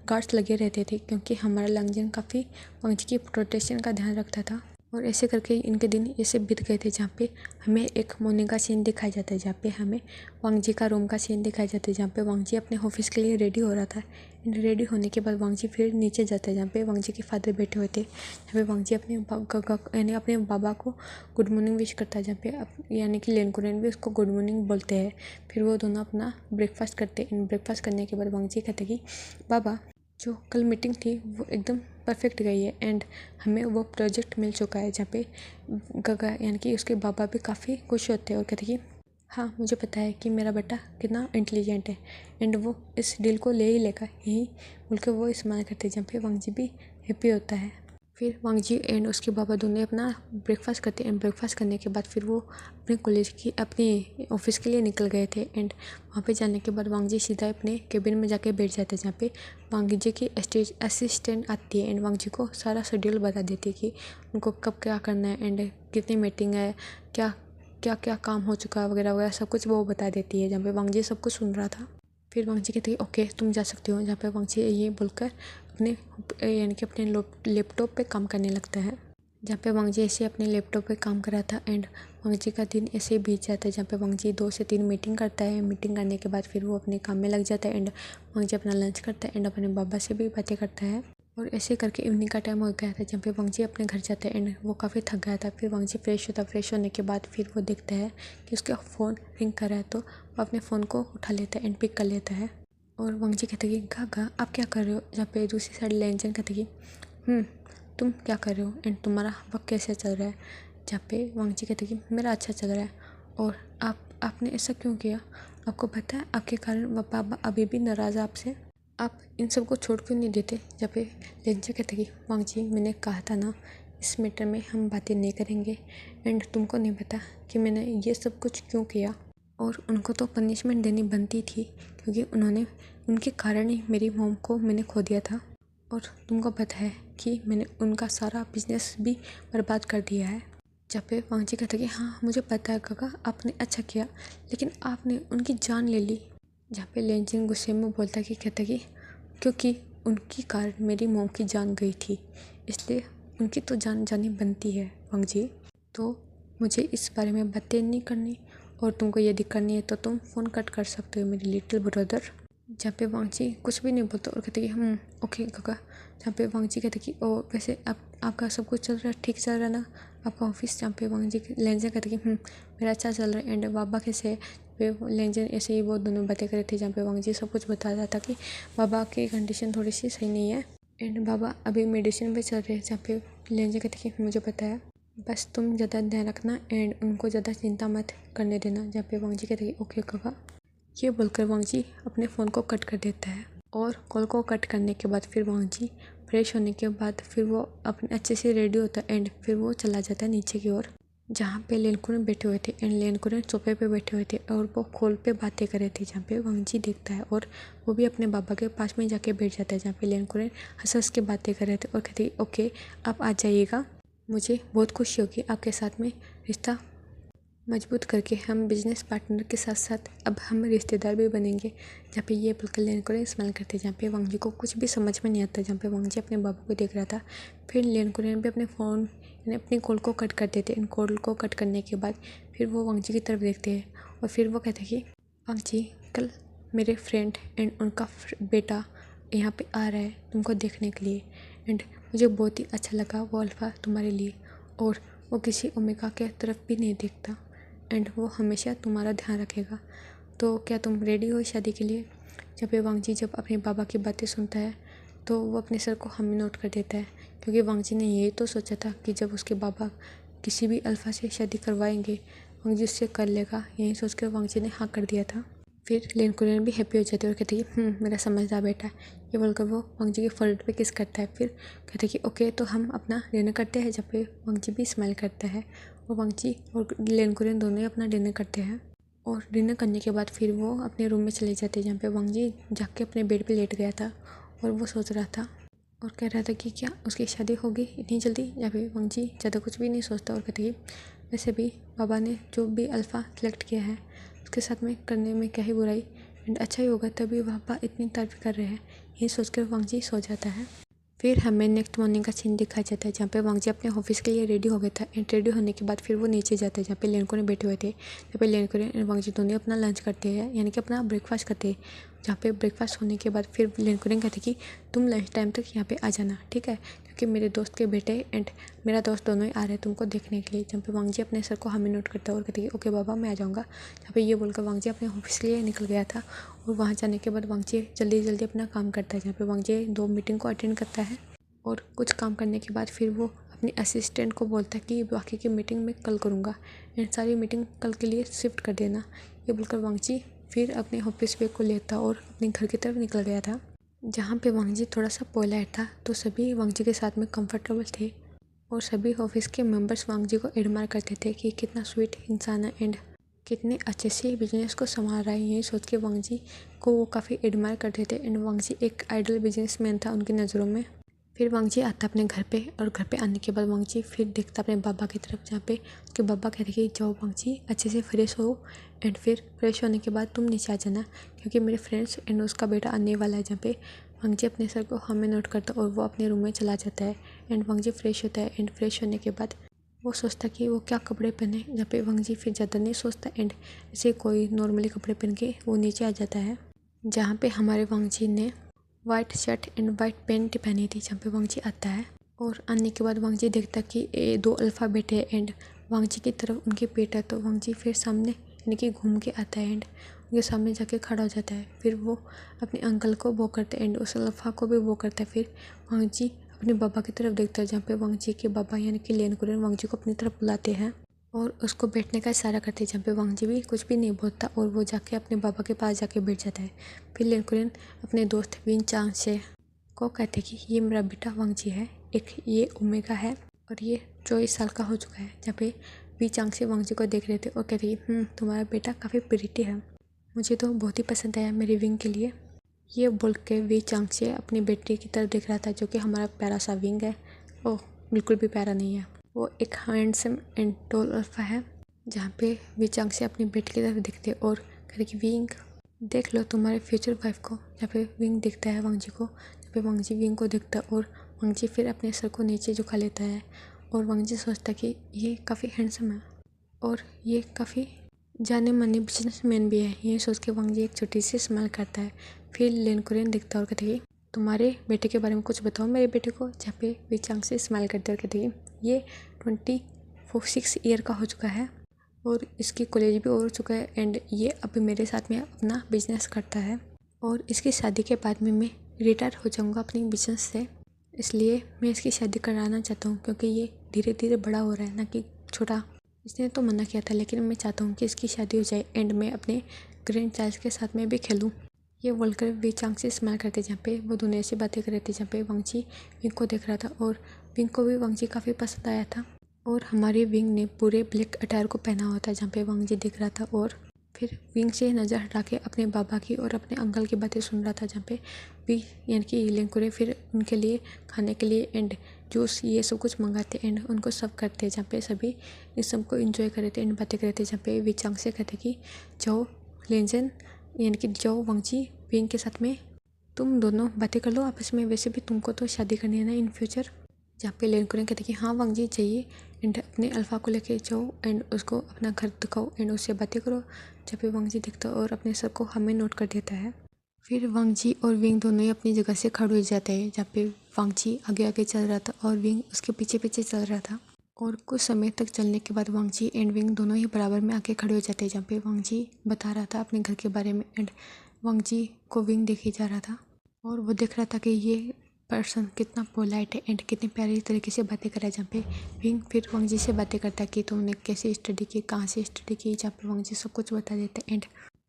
गार्ड्स लगे रहते थे, क्योंकि हमारा लंगजन काफ़ी वांग जी की प्रोटेक्शन का ध्यान रखता था। और ऐसे करके इनके दिन ऐसे बीत गए थे, जहाँ पे हमें एक मॉर्निंग का सीन दिखाया जाता है, जहाँ पे हमें वांग जी का रूम का सीन दिखाया जाता है, जहाँ पे वांग जी अपने ऑफिस के लिए रेडी हो रहा था एंड रेडी होने के बाद वांग जी फिर नीचे जाता है, जहाँ पे वांग जी के फादर बैठे हुए थे, जहाँ पे वांग जी यानी अपने बाबा को गुड मॉर्निंग विश करता है, जहाँ पे यानी कि लेनकुरेन भी उसको गुड मॉर्निंग बोलते हैं। फिर वो दोनों अपना ब्रेकफास्ट करते हैं एंड ब्रेकफास्ट करने के बाद वांग जी कहते कि बाबा जो कल मीटिंग थी वो एकदम परफेक्ट गई है एंड हमें वो प्रोजेक्ट मिल चुका है, जहाँ पे गगा यानी कि उसके बाबा भी काफ़ी खुश होते हैं और कहते कि हाँ मुझे पता है कि मेरा बेटा कितना इंटेलिजेंट है एंड वो इस डील को ले ही लेगा, यही बोल के वो इस्तेमाल करते हैं, जहाँ पे वांग जी भी हैप्पी होता है। फिर वांग जी एंड उसके बाबा दोनों अपना ब्रेकफास्ट करते हैं। ब्रेकफास्ट करने के बाद फिर वो अपने ऑफिस के लिए निकल गए थे एंड वहाँ पे जाने के बाद वांग जी सीधा अपने केबिन में जाके बैठ जाते हैं, जहाँ पे वांग जी की असिस्टेंट आती है एंड वांग जी को सारा शेड्यूल बता देती है कि उनको कब क्या करना है एंड कितनी मीटिंग है, क्या क्या क्या काम हो चुका है, वगैरह वगैरह सब कुछ वो बता देती है, जहाँ पे वांग जी सब कुछ सुन रहा था। फिर वांग जी कहते हैं ओके तुम जा सकते हो, जहाँ पे वांग जी ये बोलकर अपने यानी कि अपने लैपटॉप पे काम करने लगता है, जहाँ पे वांग जी ऐसे अपने लैपटॉप पे काम कर रहा था एंड वांग जी का दिन ऐसे ही बीत जाता है, जहाँ पे वांग जी 2 से 3 मीटिंग करता है। मीटिंग करने के बाद फिर वो अपने काम में लग जाता है एंड वांग जी अपना लंच करता है एंड अपने बाबा से भी बातें करता है। और ऐसे करके इवनिंग का टाइम हो गया था, जहाँ पे वांग जी अपने घर जाता है एंड वो काफ़ी थक गया था। फिर वांग जी फ्रेश होने के बाद फिर वो देखता है कि उसका फ़ोन रिंग कर रहा है, तो वो अपने फ़ोन को उठा लेता है एंड पिक कर लेता है। और वांग जी कहते कि गागा आप क्या कर रहे हो, जहाँ पे दूसरी साइड लेनचन कहते कि तुम क्या कर रहे हो एंड तुम्हारा वक्त कैसे चल रहा है, जहाँ पे वांग जी कहते कि मेरा अच्छा चल रहा है। और आपने ऐसा क्यों किया, आपको पता है आपके कारण पापा अभी भी नाराज़ है आपसे, आप इन सब को छोड़ क्यों नहीं देते, जहाँ पे लेंचा कहते कि वांग जी मैंने कहा था ना इस मैटर में हम बातें नहीं करेंगे एंड तुमको नहीं पता कि मैंने ये सब कुछ क्यों किया। और उनको तो पनिशमेंट देनी बनती थी क्योंकि उनके कारण ही मेरी मॉम को मैंने खो दिया था। और तुमको पता है कि मैंने उनका सारा बिजनेस भी बर्बाद कर दिया है। जहाँ पे वांगजी कहता कि हाँ मुझे पता है काका, आपने अच्छा किया, लेकिन आपने उनकी जान ले ली। जहाँ पे लेनजिन गुस्से में बोलता कि कहता कि क्योंकि उनकी कारण मेरी मॉम की जान गई थी, इसलिए उनकी तो जान जानी बनती है वांगजी। तो मुझे इस बारे में बातें नहीं करनी, और तुमको यदि करनी है तो तुम फ़ोन कट कर सकते हो मेरी लिटिल ब्रदर। जहाँ पे वांगजी कुछ भी नहीं बोलता और कहते कि ओके काका। जहाँ पे वांगजी कहते कि ओ वैसे आपका सब कुछ चल रहा है, ठीक चल रहा है ना आपका ऑफिस। जहाँ पे वांगजी लेंजन कहते कि मेरा अच्छा चल रहा है। एंड बाबा कैसे है, लेंजन ऐसे ही वो दोनों बातें कर रहे थे। जहाँ पे वांगजी सब कुछ बता रहा था कि बाबा की कंडीशन थोड़ी सी सही नहीं है एंड बाबा अभी मेडिसिन पे चल रहे हैं। जहाँ पे लेंजन कहते कि मुझे पता है, बस तुम ज़्यादा ध्यान रखना एंड उनको ज़्यादा चिंता मत करने देना। जहाँ पे वांगजी कहते कि ओके काका। ये बोलकर वांगजी अपने फ़ोन को कट कर देता है। और कॉल को कट करने के बाद फिर वांगजी फ्रेश होने के बाद फिर वो अपने अच्छे से रेडी होता है एंड फिर वो चला जाता है नीचे की ओर, जहाँ पे लेनकुरन बैठे हुए थे। एंड लेनकुरन सोफे पे बैठे हुए थे और वो कॉल पे बातें कर रहे थे। जहाँ पे वांगजी देखता है और वो भी अपने बाबा के पास में जाके बैठ जाता है। जहाँ पे लेनकुरन हंस हंस के बातें कर रहे थे और कहते ओके आप आ जाइएगा, मुझे बहुत खुशी होगी आपके साथ में रिश्ता मजबूत करके हम बिजनेस पार्टनर के साथ साथ अब हम रिश्तेदार भी बनेंगे। जहाँ पे ये बिल्कुल लेनकुरन स्माइल करते, जहाँ पे वांगजी को कुछ भी समझ में नहीं आता। जहाँ पे वांगजी अपने बाबू को देख रहा था, फिर लेनकुरन भी अपने फ़ोन यानी अपनी कॉल को कट कर देते। इन कॉल को कट करने के बाद फिर वो वांगजी की तरफ देखते हैं और फिर वो कहते कि वांगजी कल मेरे फ्रेंड एंड उनका बेटा यहाँ पे आ रहा है तुमको देखने के लिए एंड मुझे बहुत ही अच्छा लगा वो अल्फ़ा तुम्हारे लिए, और वो किसी ओमेगा के तरफ भी नहीं देखता एंड वो हमेशा तुम्हारा ध्यान रखेगा। तो क्या तुम रेडी हो शादी के लिए। जब ये वांगजी जब अपने बाबा की बातें सुनता है तो वो अपने सर को हामी नोट कर देता है, क्योंकि वांगजी ने यही तो सोचा था कि जब उसके बाबा किसी भी अल्फ़ा से शादी करवाएंगे वांगजी उससे कर लेगा। यही सोच कर वांगजी ने हाँ कर दिया था। फिर लेनकुरन भी हैप्पी हो जाती है और कहती है मेरा समझदार बेटा। ये बोलकर वो वांगजी के फोrehead पे किस करता है। फिर कहते कि ओके तो हम अपना डिनर करते हैं। जब पे वांगजी भी स्माइल करता है और वांगजी और लेनकुरन दोनों ही अपना डिनर करते हैं। और डिनर करने के बाद फिर वो अपने रूम में चले जाते हैं, जहाँ पे वांगजी जाके अपने बेड पे लेट गया था और वो सोच रहा था और कह रहा था कि क्या उसकी शादी होगी इतनी जल्दी। या फिर वांगजी ज़्यादा कुछ भी नहीं सोचता और कहते कि वैसे भी बाबा ने जो भी अल्फ़ा सेलेक्ट किया है उसके साथ में करने में क्या ही बुराई एंड अच्छा ही होगा, तभी पापा इतनी तारीफ कर रहे हैं। यही सोचकर वांगजी सो जाता है। फिर हमें नेक्स्ट मॉर्निंग का सीन दिखाया जाता है, जहाँ पे वांगजी अपने ऑफिस के लिए रेडी हो गया था एंड रेडी होने के बाद फिर वो नीचे जाता है जहाँ पे लेनकुरन बैठे हुए थे। जहाँ पे लेनकुरन एंड वांगजी दोनों अपना लंच करते हैं, यानी कि अपना ब्रेकफास्ट करते हैं। जहाँ पे ब्रेकफास्ट होने के बाद फिर लेनकुरन कहते कि तुम लंच टाइम तक यहाँ पे आ जाना, ठीक है, क्योंकि मेरे दोस्त के बेटे एंड मेरा दोस्त दोनों ही आ रहे हैं तुमको देखने के लिए। जहाँ पे वांगजी अपने सर को हामी नोट करता है और कहते कि ओके बाबा मैं आ जाऊँगा। जहाँ पे ये बोलकर वांगजी अपने ऑफिस के लिए निकल गया था और वहाँ जाने के बाद वांगजी जल्दी जल्दी अपना काम करता है। जहाँ पे वांगजी 2 मीटिंग को अटेंड करता है और कुछ काम करने के बाद फिर वो अपनी असिस्टेंट को बोलता है कि बाकी की मीटिंग मैं कल करूँगा एंड सारी मीटिंग कल के लिए शिफ्ट कर देना। ये बोलकर वांगजी फिर अपने ऑफिस बैग को लेता और अपने घर की तरफ निकल गया था। जहाँ पे वांगजी थोड़ा सा पोलाइट था तो सभी वांगजी के साथ में कंफर्टेबल थे और सभी ऑफिस के मेंबर्स वांगजी को एडमायर करते थे कि कितना स्वीट इंसान है एंड कितने अच्छे से बिजनेस को संभाल रहा है। यही सोच के वांगजी को वो काफ़ी एडमायर करते थे एंड वांगजी एक आइडल बिजनेसमैन था उनकी नज़रों में। फिर वांगजी आता अपने घर पे और घर पे आने के बाद वांगजी फिर देखता अपने बाबा की तरफ, जहाँ पे उसके बाबा कहते कि जाओ वांगजी अच्छे से फ्रेश हो एंड फिर फ्रेश होने के बाद तुम नीचे आ जाना, क्योंकि मेरे फ्रेंड्स एंड उसका बेटा आने वाला है। जहाँ पे वांगजी अपने सर को हाँ में नोट करता और वो अपने रूम में चला जाता है एंड वांगजी फ्रेश होता है एंड फ्रेश होने के बाद वो सोचता कि वो क्या कपड़े पहने। जहाँ पे वांगजी फिर ज़्यादा नहीं सोचता एंड ऐसे कोई नॉर्मली कपड़े पहन के वो नीचे आ जाता है, जहाँ पे हमारे वांगजी ने white shirt and white pant पहनी थी। जहाँ पे वांगजी आता है और आने के बाद वांगजी देखता कि ये 2 अल्फ़ा बैठे हैं एंड वांगजी की तरफ उनकी पेट है। तो वांगजी फिर सामने यानी कि घूम के आता है एंड उनके सामने जाके खड़ा हो जाता है। फिर वो अपने अंकल को वो करता है एंड उस अल्फ़ा को भी वो करता है। फिर वांगजी अपने बाबा की तरफ देखता है, जहाँ पे वांगजी के बाबा यानी कि लेनकुरन वांगजी को अपनी तरफ बुलाते हैं और उसको बैठने का इशारा करते हैं। जहाँ पे वांगजी भी कुछ भी नहीं बोलता और वो जाके अपने बाबा के पास जाके बैठ जाता है। फिर लेनकुरन अपने दोस्त विन चांग से को कहते कि ये मेरा बेटा वांगजी है, एक ये ओमेगा है और ये 24 साल का हो चुका है। जहाँ पे वी चांग से वांग जी को देख रहे थे और कह रही तुम्हारा बेटा काफ़ी प्रिटी है, मुझे तो बहुत ही पसंद आया मेरी विंग के लिए। ये बोल के वी चांग से अपनी बेटी की तरफ देख रहा था, जो कि हमारा प्यारा सा विंग है। ओह बिल्कुल भी प्यारा नहीं है, वो एक हैंडसम एंड टॉल अल्फा है। जहाँ पे वी चांग से अपनी बेटी की तरफ देखते और कह रही कि विंग देख लो तुम्हारे फ्यूचर वाइफ को। जहाँ पे विंग देखता है वांग जी को, जहाँ पे वांग जी विंग को देखता है और वांग जी फिर अपने सर को नीचे झुका लेता है और वांग जी सोचता कि ये काफ़ी हैंडसम है और ये काफ़ी जाने माने बिजनेसमैन भी है। ये सोच के वांग जी एक छोटी सी स्माइल करता है। फिर लेन कुरियन देखता और कहते कि तुम्हारे बेटे के बारे में कुछ बताओ मेरे बेटे को। जहाँ पे वी चांग से स्माइल करते और कहते कि ये 26 ईयर का हो चुका है और इसकी कॉलेज भी हो चुका है एंड ये अभी मेरे साथ में अपना बिजनेस करता है और इसकी शादी के बाद में मैं रिटायर हो जाऊंगा अपनी बिजनेस से, इसलिए मैं इसकी शादी कराना चाहता हूँ क्योंकि ये धीरे धीरे बड़ा हो रहा है ना कि छोटा। इसने तो मना किया था लेकिन मैं चाहता हूँ कि इसकी शादी हो जाए एंड मैं अपने ग्रैंड चाइल्ड के साथ में भी खेलूँ। ये बोलकर वी चांग से स्माइल करते जहाँ पे वो दुनिया से बातें कर रहे थे। जहाँ पे वांग जी विंग को देख रहा था और विंग को भी वांग जी काफ़ी पसंद आया था और हमारे विंग ने पूरे ब्लैक अटायर को पहना हुआ था। जहाँ पे वांग जी देख रहा था और फिर विंग से नज़र हटा के अपने बाबा की और अपने अंकल की बातें सुन रहा था। जहाँ पे वी यानी कि लेंकुरे फिर उनके लिए खाने के लिए एंड जूस ये सब कुछ मंगाते एंड उनको सर्व करते। जहाँ पे सभी इस सबको एंजॉय कर रहे थे एंड बातें कर रहे थे। जहाँ पे वी चांग से कहते कि जाओ लेंजन यानी कि जाओ वांग जी विंग के साथ में तुम दोनों बातें कर लो आपस में, वैसे भी तुमको तो शादी करनी है ना इन फ्यूचर। जहाँ पे लेंकुरे कहते कि हाँ वांग जी चाहिए एंड अपने अल्फ़ा को लेके जाओ एंड उसको अपना घर दिखाओ एंड उससे बातें करो। जहाँ पे वांग जी दिखता और अपने सर को हमें नोट कर देता है। फिर वांग जी और विंग दोनों ही अपनी जगह से खड़े हो जाते हैं। जहाँ पे वांग जी आगे आगे चल रहा था और विंग उसके पीछे पीछे चल रहा था और कुछ समय तक चलने के बाद वांग जी एंड विंग दोनों ही बराबर में आके खड़े हो जाते हैं। जहाँ पे वांग जी बता रहा था अपने घर के बारे में एंड वांग जी को विंग देखे जा रहा था और वो देख रहा था कि ये पर्सन कितना पोलाइट है एंड कितनी प्यारी तरीके से बातें कर रहा है। जहाँ पे विंग फिर वांग जी से बातें करता है कि तुमने कैसे स्टडी की, कहाँ से स्टडी की। जहाँ पे वांग जी सब कुछ बता देते हैं एंड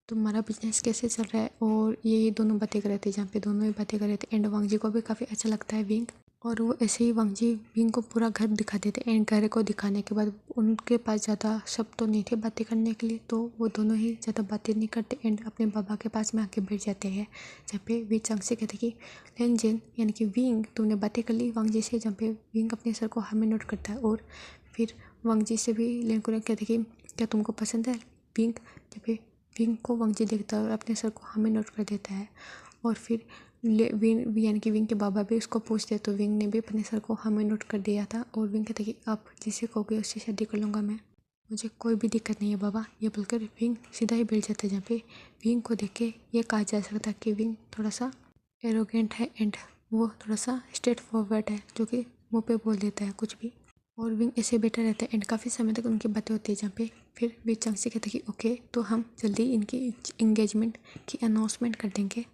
तुम्हारा बिजनेस कैसे चल रहा है और ये दोनों बातें कर रहे थे। जहाँ पे दोनों ही बातें कर रहे थे एंड वांग जी को भी काफ़ी अच्छा लगता है विंग और वो ऐसे ही वांग जी विंग को पूरा घर दिखा देते एंड घर को दिखाने के बाद उनके पास ज़्यादा शब्द तो नहीं थे बातें करने के लिए, तो वो दोनों ही ज़्यादा बातें नहीं करते एंड अपने बाबा के पास में आके बैठ जाते हैं। जहाँ पे वी चांग से कहते कि लेंजन यानी कि विंग तुमने बातें कर ली वांग जी से। जहाँ पे विंग अपने सर को हमें नोट करता है और फिर वांग जी से भी लेंकुरे कहते कि क्या तुमको पसंद है विंग। जहाँ पे विंग को वांग जी देखता है और अपने सर को हमें नोट कर देता है और फिर विंग यानी कि विंग के बाबा भी उसको पूछते तो विंग ने भी अपने सर को हमें नोट कर दिया था और विंग कहता कि आप जिसे कहोगे उससे शादी कर लूँगा मैं, मुझे कोई भी दिक्कत नहीं है बाबा। ये बोलकर विंग सीधा ही बैठ जाता है। जहाँ पे विंग को देख के ये कहा जा सकता है कि विंग थोड़ा सा एरोगेंट है एंड वो थोड़ा सा स्ट्रेट फॉरवर्ड है, जो कि मुँह पे बोल देता है कुछ भी और विंग ऐसे बैठा रहता है एंड काफ़ी समय तक उनकी बातें होती है। जहाँ पे फिर वी चांग से कहते कि ओके तो हम जल्दी इनकी इंगेजमेंट की अनाउंसमेंट कर देंगे।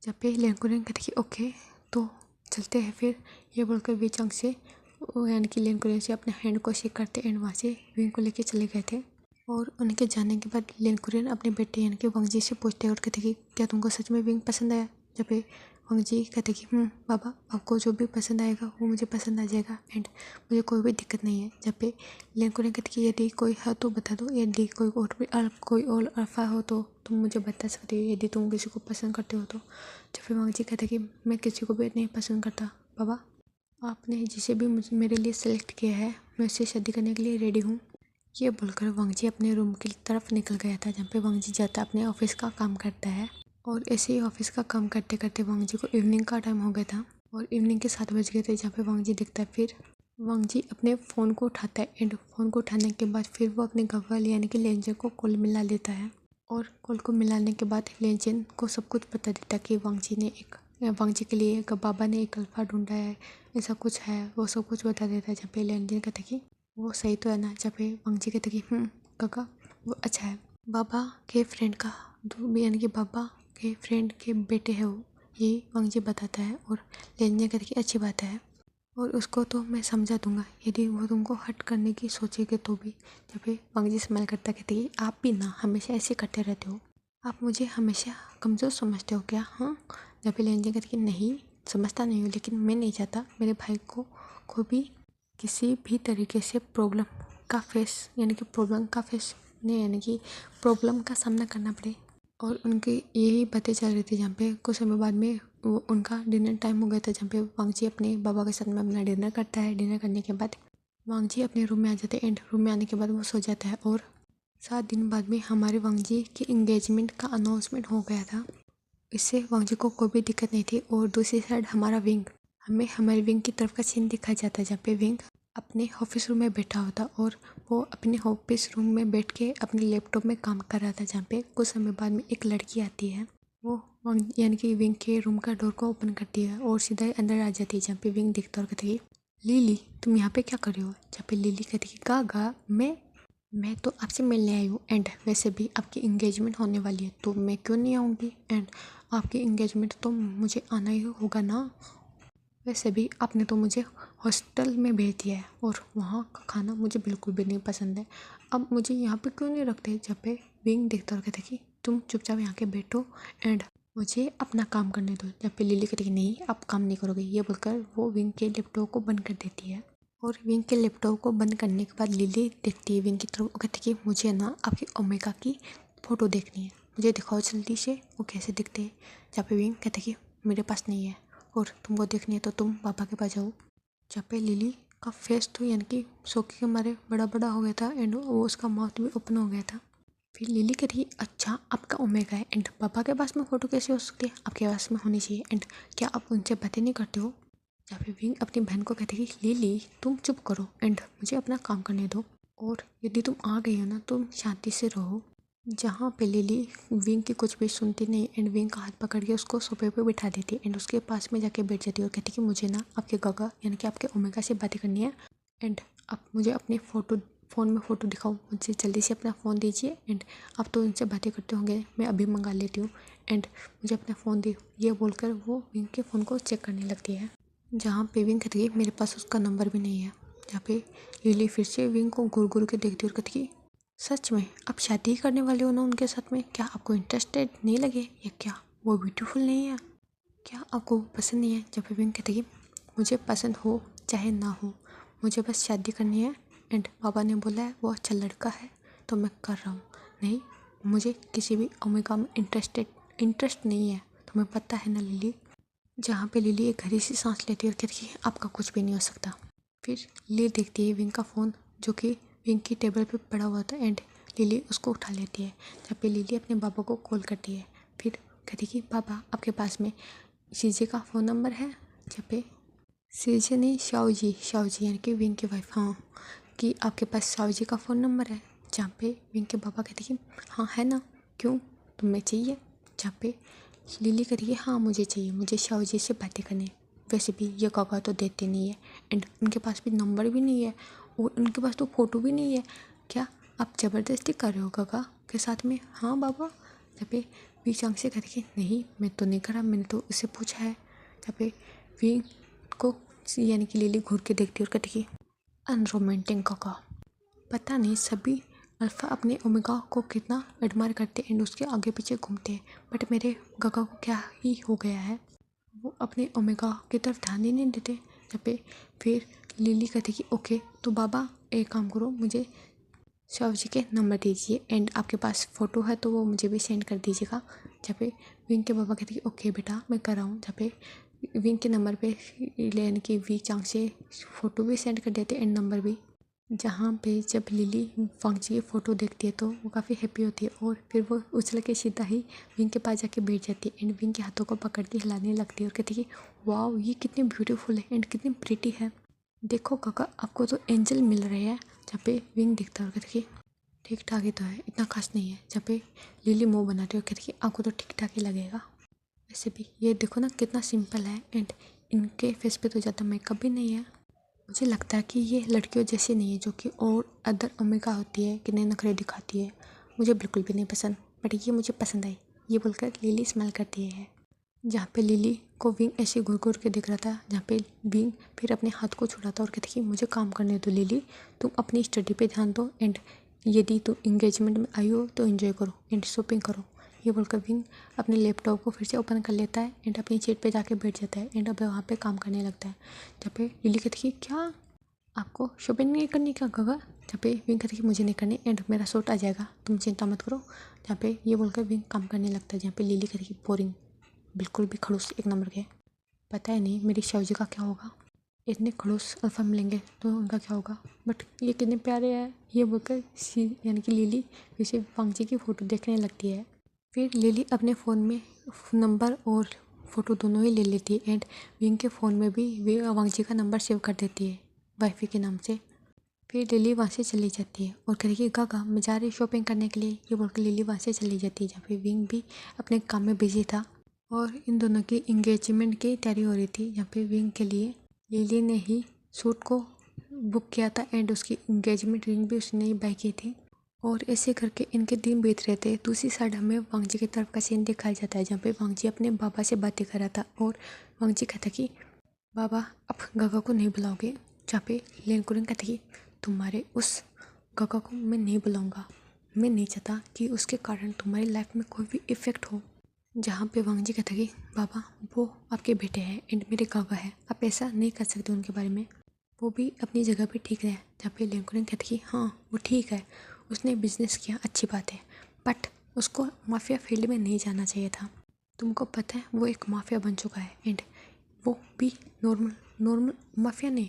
जहाँ पे लेंकुरेन कहते कि ओके तो चलते हैं। फिर ये बोलकर वी चांग से यानी कि लेंकुरेन से अपने हैंड को शेक करते एंड वहाँ से विंग को लेके चले गए थे और उनके जाने के बाद लेंकुरेन अपने बेटे यानी कि वांग जी से पूछते हैं और कहते कि क्या तुमको सच में विंग पसंद आया। जहाँ पे वांग जी कहते कि बाबा आपको जो भी पसंद आएगा वो मुझे पसंद आ जाएगा एंड मुझे कोई भी दिक्कत नहीं है। जब पे लेंकुरेन कहते कि यदि कोई है तो बता दो, यदि कोई और अल्फा हो तो तुम मुझे बता सकते हो, यदि तुम किसी को पसंद करते हो तो। जब फिर वांग जी कहते कि मैं किसी को भी नहीं पसंद करता बाबा, आपने जिसे भी मुझे मेरे लिए सेलेक्ट किया है मैं उससे शादी करने के लिए रेडी हूँ। ये बोलकर वांग जी अपने रूम की तरफ निकल गया था। जहाँ पे वांग जी जाता अपने ऑफिस का काम करता है और ऐसे ही ऑफिस का काम करते करते वांग जी को इवनिंग का टाइम हो गया था और इवनिंग के 7 बज गए थे। जहाँ पे वांग जी दिखता है फिर वांग जी अपने फ़ोन को उठाता है एंड फ़ोन को उठाने के बाद फिर वो अपने घर वाले यानी कि लेंजन को कॉल मिला लेता है और कॉल को मिलाने के बाद लेंजन को सब कुछ बता देता है कि वांग जी के लिए एक बाबा ने एक अल्फा ढूंढा है, ऐसा कुछ है, वो सब कुछ बता देता है। जहाँ पे लेंजन कहता कि वो सही तो है ना। जहाँ पे वांग जी कहते कि काका वो अच्छा है, बाबा के फ्रेंड का यानी कि बाबा के फ्रेंड के बेटे है वो, ये वांग जी बताता है और लेंजन कहते कि अच्छी बात है और उसको तो मैं समझा दूंगा यदि वो तुमको हट करने की सोचेगे तो भी। जब भी वांग जी स्माइल करता कहते कि आप भी ना हमेशा ऐसे करते रहते हो, आप मुझे हमेशा कमज़ोर समझते हो क्या। हाँ, जब भी लेंजन कहते कि नहीं समझता नहीं हूँ, लेकिन मैं नहीं चाहता मेरे भाई को कोई भी किसी भी तरीके से प्रॉब्लम का फेस नहीं, यानी कि प्रॉब्लम का सामना करना पड़े। और उनकी यही बातें चल रही थी जहाँ पे कुछ समय बाद में उनका डिनर टाइम हो गया था, जहाँ पे वांगजी अपने बाबा के साथ में अपना डिनर करता है। डिनर करने के बाद वांगजी अपने रूम में आ जाते हैं एंड रूम में आने के बाद वो सो जाता है। और 7 दिन बाद में हमारे वांगजी की इंगेजमेंट का अनाउंसमेंट हो गया था। इससे वांगजी को कोई भी दिक्कत नहीं थी। और दूसरी साइड हमारे विंग की तरफ का सीन दिखाया जाता है, जहाँ पे विंग अपने ऑफिस रूम में बैठा होता और वो अपने ऑफिस रूम में बैठ के अपने लैपटॉप में काम कर रहा था। जहाँ पे कुछ समय बाद में एक लड़की आती है, वो यानी कि विंग के रूम का डोर को ओपन करती है और सीधा ही अंदर आ जाती है। जहाँ पे विंग देखता और कहती है, लिली तुम यहाँ पे क्या कर रही हो? जहाँ पे लिली कहती है, गागा मैं तो आपसे मिलने आई हूँ एंड वैसे भी आपकी इंगेजमेंट होने वाली है तो मैं क्यों नहीं आऊँगी, एंड आपकी इंगेजमेंट तो मुझे आना ही होगा ना। वैसे भी आपने तो मुझे हॉस्टल में भेज दिया है और वहाँ का खाना मुझे बिल्कुल भी नहीं पसंद है। अब मुझे यहाँ पे क्यों नहीं रखते? जब पे विंग देखता और कहते कि तुम चुपचाप यहाँ के बैठो एंड मुझे अपना काम करने दो। जब पे लिली कहती कि नहीं आप काम नहीं करोगे, ये बोलकर वो विंग के लैपटॉप को बंद कर देती है। और विंग के लैपटॉप को बंद करने के बाद लिली देखती है विंग की तरफ और कहती कि मुझे ना आपकी ओमेगा की फ़ोटो देखनी है, मुझे दिखाओ जल्दी से वो कैसे दिखते हैं। जहाँ पे विंग कहते कि मेरे पास नहीं है और तुमको देखनी है तो तुम पापा के पास जाओ। जहाँ पे लिली का फेस तो यानी कि शौक के मारे बड़ा बड़ा हो गया था एंड वो उसका माउथ भी ओपन हो गया था। फिर लिली कहती अच्छा आपका ओमेगा है एंड पापा के पास में फ़ोटो कैसे हो सकती है, आपके पास में होनी चाहिए एंड क्या आप उनसे बातें नहीं करते हो? जहाँ पे विंग अपनी बहन को कहती कि लिली तुम चुप करो एंड मुझे अपना काम करने दो और यदि तुम आ गई हो ना तुम शांति से रहो। जहाँ पे लिली विंग की कुछ भी सुनती नहीं एंड विंग का हाथ पकड़ के उसको सोफे पे बिठा देती एंड उसके पास में जाके बैठ जाती है और कहती कि मुझे ना आपके गागा यानी कि आपके ओमेगा से बातें करनी है एंड आप मुझे अपने फ़ोन में फ़ोटो दिखाओ, मुझे जल्दी से अपना फ़ोन दीजिए एंड आप तो उनसे बातें करते होंगे, मैं अभी मंगा लेती हूँ एंड मुझे अपना फ़ोन दे। ये बोलकर वो विंग के फ़ोन को चेक करने लगती है, जहाँ पे विंग कहती है मेरे पास उसका नंबर भी नहीं है। जहाँ पे लिली फिर से विंग को घूर घूर के देखती और कहती सच में आप शादी करने वाले हो ना उनके साथ में? क्या आपको इंटरेस्टेड नहीं लगे या क्या वो ब्यूटीफुल नहीं है? क्या आपको वो पसंद नहीं है? जब भी विंग कहती है मुझे पसंद हो चाहे ना हो, मुझे बस शादी करनी है एंड पापा ने बोला है वो अच्छा लड़का है तो मैं कर रहा हूँ। नहीं, मुझे किसी भी ओमेगा में इंटरेस्ट नहीं है, तुम्हें पता है ना लिली। जहाँ पे लिली एक गहरी सी सांस लेती है और कहती है आपका कुछ भी नहीं हो सकता। फिर लिली देखती है विंग का फ़ोन जो कि विंग की टेबल पे पड़ा हुआ था एंड लिली उसको उठा लेती है। जब पे लिली अपने पापा को कॉल करती है, फिर कहती कि पापा आपके पास में सीजे का फ़ोन नंबर है? जब पे सीजे नहीं शाओजी यानी कि विंग की वाइफ, हाँ, कि आपके पास शाओजी का फ़ोन नंबर है? जहाँ पे विंग के पापा कहते कि हाँ है ना, क्यों तुम्हें चाहिए? जहाँ पे लिली कहती है हाँ मुझे चाहिए, मुझे शाओजी से बातें करनी है। वैसे भी ये काका तो देते नहीं है एंड उनके पास भी नंबर भी नहीं है और उनके पास तो फ़ोटो भी नहीं है। क्या आप ज़बरदस्ती कर रहे हो काका के साथ में? हाँ बाबा। जब पे वी चांग से कहती नहीं मैं तो नहीं करा, मैंने तो उससे पूछा है। जब पे वी को यानी कि लिली घूर के देखती और कहती अनरोमांटिक काका। पता नहीं सभी अल्फ़ा अपने ओमेगा को कितना एडमायर करते एंड उसके आगे पीछे घूमते हैं, बट मेरे गागा को क्या ही हो गया है, वो अपने ओमेगा की तरफ ध्यान ही नहीं देते। जब पे फिर लिली कहती कि ओके तो बाबा एक काम करो, मुझे शाव जी के नंबर दीजिए एंड आपके पास फ़ोटो है तो वो मुझे भी सेंड कर दीजिएगा। जहाँ पे विंग के पापा कहते कि ओके बेटा मैं कर रहा हूँ। जहाँ पे विंग के नंबर पे यानी कि वी चांग से फ़ोटो भी सेंड कर देते एंड नंबर भी। जहाँ पे जब लिली वांगजी की फ़ोटो देखती है तो वो काफ़ी हैप्पी होती है और फिर वो उछल के सीधा ही विंग के पास जाके बैठ जाती है एंड विंग के हाथों को पकड़ के हिलाने लगती है और कहती है कि वाओ ये कितनी ब्यूटीफुल है एंड कितनी प्रिटी है, देखो काका आपको तो एंजल मिल रहे हैं। जहाँ पे विंग दिखता है और कहती है ठीक ठाक ही तो है, इतना खास नहीं है। जहाँ पे लिली मुँह बनाती है और कहती है आपको तो ठीक ठाक ही लगेगा। वैसे भी ये देखो ना कितना सिंपल है एंड इनके फेस पे तो ज़्यादा मेकअप भी नहीं है। मुझे लगता है कि ये लड़कियों जैसी नहीं है जो कि और अदर ओमेगा होती है कि नए नखरे दिखाती है, मुझे बिल्कुल भी नहीं पसंद, बट ये मुझे पसंद आई। ये बोलकर लिली स्माइल करती है। जहाँ पे लिली को विंग ऐसे घूर घूर के दिख रहा था, जहाँ पे विंग फिर अपने हाथ को छुड़ाता और कहती कि मुझे काम करने दो लिली, तुम अपनी स्टडी पे ध्यान दो एंड यदि तुम इंगेजमेंट में आई हो तो एंजॉय करो एंड शॉपिंग करो। ये बोलकर विंग अपने लैपटॉप को फिर से ओपन कर लेता है एंड अपनी सीट पे जाके बैठ जाता है एंड अब वहाँ पे काम करने लगता है। जहाँ पे लिली कहती है क्या आपको शॉपिंग नहीं करनी क्या गगा? जहाँ पे विंग कहती है मुझे नहीं करनी एंड मेरा सूट आ जाएगा, तुम चिंता मत करो। जहाँ पे ये बोलकर विंग काम करने लगता है। जहाँ पे लिली कहती है बोरिंग, बिल्कुल भी खड़ूस एक नंबर के, पता है नहीं मेरी शिव जी का क्या होगा, इतने खड़ूस अल्फा मिलेंगे तो उनका क्या होगा, बट ये कितने प्यारे हैं। ये बोलकर यानी कि लिली पीछे वांगजी की फ़ोटो देखने लगती है। फिर लिली अपने फ़ोन में नंबर और फ़ोटो दोनों ही ले लेती है एंड विंग के फ़ोन में भी वांगजी का नंबर सेव कर देती है वाईफाई के नाम से। फिर लिली वहाँ से चली जाती है और कहेगी गागा मैं जा रही शॉपिंग करने के लिए। ये बोलकर लिली वहाँ से चली जाती है। जहाँ पे विंग भी अपने काम में बिजी था और इन दोनों की इंगेजमेंट की तैयारी हो रही थी। जहाँ पे विंग के लिए लिली ने ही सूट को बुक किया था एंड उसकी इंगेजमेंट रिंग भी उसने ही बाय की थी। और ऐसे करके इनके दिन बीत रहे थे। दूसरी साइड हमें वांगजी की तरफ का सीन दिखाया जाता है। जहाँ पे वांगजी अपने बाबा से बातें कर रहा था और वांगजी कहता कि बाबा अब गागा को नहीं बुलाओगे। जहाँ पे लेनकुरन कहती कि तुम्हारे उस गागा को मैं नहीं बुलाऊंगा, मैं नहीं चाहता कि उसके कारण तुम्हारी लाइफ में कोई भी इफ़ेक्ट हो। जहाँ पे वांगजी कहता कि बाबा वो आपके बेटे हैं एंड मेरे गागा है, आप ऐसा नहीं कर सकते उनके बारे में, वो भी अपनी जगह पे ठीक है। जहाँ पे लेनकुरन कहती कि हाँ वो ठीक है, उसने बिजनेस किया अच्छी बात है, बट उसको माफिया फील्ड में नहीं जाना चाहिए था। तुमको पता है वो एक माफिया बन चुका है एंड वो भी नॉर्मल माफिया नहीं,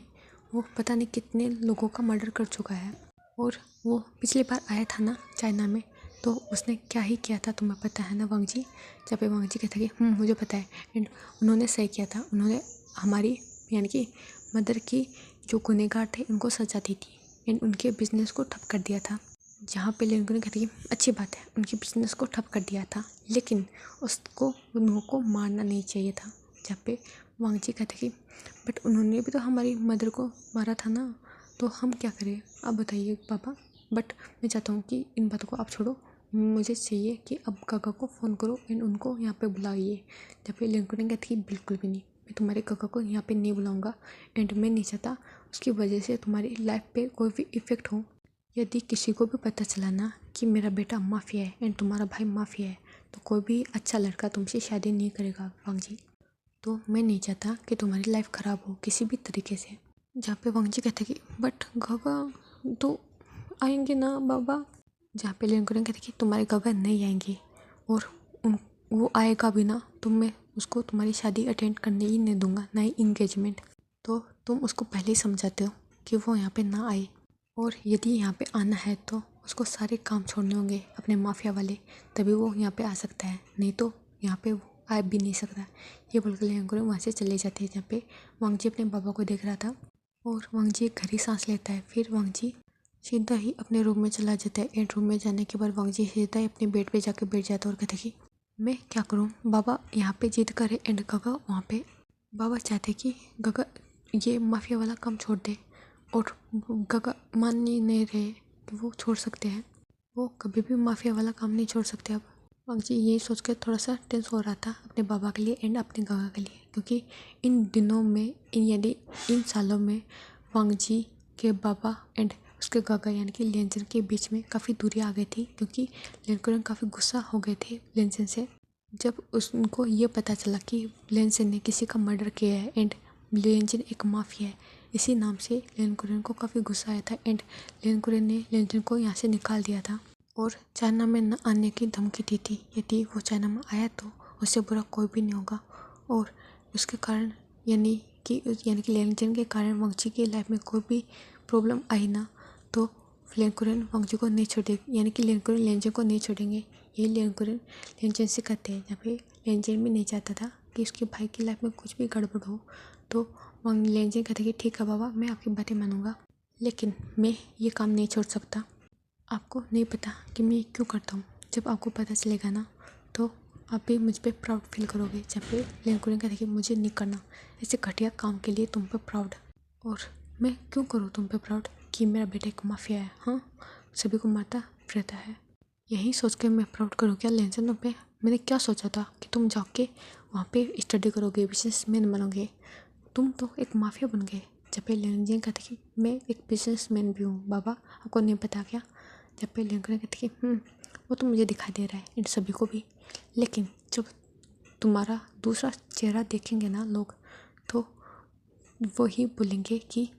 वो पता नहीं कितने लोगों का मर्डर कर चुका है। और वो पिछली बार आया था ना चाइना में, तो उसने क्या ही किया था तुम्हें पता है ना वांगजी। जब पे वांगजी कहता कि मुझे पता है एंड उन्होंने सही किया था, उन्होंने हमारी यानी कि मदर की जो गुनहगार थे उनको सजा दी थी एंड उनके बिजनेस को ठप कर दिया था। जहाँ पे लेनकुन कहती कि अच्छी बात है उनके बिजनेस को ठप कर दिया था, लेकिन उसको उनको मारना नहीं चाहिए था। जहाँ पे वांगजी कहते कि बट उन्होंने भी तो हमारी मदर को मारा था ना, तो हम क्या करें आप बताइए पापा। बट मैं चाहता हूँ कि इन बातों को आप छोड़ो, मुझे चाहिए कि अब काका को फ़ोन करो एंड उनको यहाँ पे बुलाइए। जब पे लेनकुन कहती कि बिल्कुल भी नहीं, मैं तुम्हारे काका को यहाँ पे नहीं बुलाऊँगा एंड मैं नहीं चाहता उसकी वजह से तुम्हारी लाइफ पे कोई भी इफ़ेक्ट हो। यदि किसी को भी पता चला ना कि मेरा बेटा माफिया है एंड तुम्हारा भाई माफिया है, तो कोई भी अच्छा लड़का तुमसे शादी नहीं करेगा वांगजी। तो मैं नहीं चाहता कि तुम्हारी लाइफ ख़राब हो किसी भी तरीके से। जहाँ पे वांगजी कहते कि बट गागा तो आएंगे ना बाबा। जहाँ पे लेनकुरन कहते कि तुम्हारे गागा नहीं आएंगे और वो आएगा भी ना तो मैं उसको तुम्हारी शादी अटेंड करने ही नहीं दूंगा, ना ही इंगेजमेंट। तो तुम उसको पहले ही समझाते हो कि वो यहाँ पे ना आए, और यदि यहाँ पे आना है तो उसको सारे काम छोड़ने होंगे अपने माफिया वाले, तभी वो यहाँ पे आ सकता है, नहीं तो यहाँ पे वो आ भी नहीं सकता। ये बोलकर लेनकुरन वहाँ से चले जाते हैं। जहाँ पे वांगजी अपने बाबा को देख रहा था और वांगजी एक गहरी सांस लेता है। फिर वांगजी सीधा ही अपने रूम में चला जाता है एंड रूम में जाने के बाद वांगजी सीधा ही अपने बेड पे जाके बैठ जाता है और कहता है कि मैं क्या करूँ, बाबा यहाँ पे जिद करे एंड गागा वहाँ पे। बाबा चाहते कि गागा ये माफिया वाला काम छोड़ दे और गागा मान ही नहीं रहे कि वो छोड़ सकते हैं, वो कभी भी माफिया वाला काम नहीं छोड़ सकते। अब वांगजी ये सोच कर थोड़ा सा टेंस हो रहा था अपने बाबा के लिए एंड अपने गागा के लिए, क्योंकि इन दिनों में इन सालों में वांगजी के बाबा एंड उसके गागा यानी कि लेनजन के बीच में काफ़ी दूरी आ गई थी, क्योंकि लेनकुरन काफ़ी गुस्सा हो गए थे लेनजन से। जब उनको ये पता चला कि लेनजन ने किसी का मर्डर किया है एंड लेनजन एक माफिया है, इसी नाम से लेनकुरन को काफ़ी गुस्सा आया था एंड लेनकुरन ने लेनजन को यहाँ से निकाल दिया था और चाइना में न आने की धमकी दी थी। यदि वो चाइना में आया तो उससे बुरा कोई भी नहीं होगा, और उसके कारण यानी कि लेनजन के कारण वांगजी की लाइफ में कोई भी प्रॉब्लम आई ना तो लेनकुरन वांगजी को नहीं छोड़ेगी, यानी कि लेनकुरन लेनजन को नहीं छोड़ेंगे। ये लेनकुरन लेनजन से कहते हैं। जहाँ पे लेनजन भी नहीं चाहता था कि उसके भाई की लाइफ में कुछ भी गड़बड़ हो, तो लेनजन कहते कि ठीक है बाबा मैं आपकी बातें मानूंगा, लेकिन मैं ये काम नहीं छोड़ सकता। आपको नहीं पता कि मैं क्यों करता हूँ, जब आपको पता चलेगा ना तो आप भी मुझ पर प्राउड फील करोगे। जब पे लेनकुरन कहते कि मुझे नहीं करना ऐसे घटिया काम के लिए तुम पे प्राउड, और मैं क्यों करूँ तुम पे प्राउड कि मेरा बेटा एक माफिया है, हाँ सभी को मारता रहता है। यही सोच के मैं प्राउड करूँ क्या लेनजन पे? मैंने क्या सोचा था कि तुम जाके वहाँ पे स्टडी करोगे, बिजनेसमैन बनोगे, तुम तो एक माफिया बन गए। जब पे लेनजन कहते कि मैं एक बिजनेसमैन भी हूँ बाबा, आपको नहीं पता क्या? जब पे लेनकुरन कहते कि वो तो मुझे दिखाई दे रहा है इन सभी को भी, लेकिन जब तुम्हारा दूसरा चेहरा देखेंगे ना लोग, तो वही बोलेंगे कि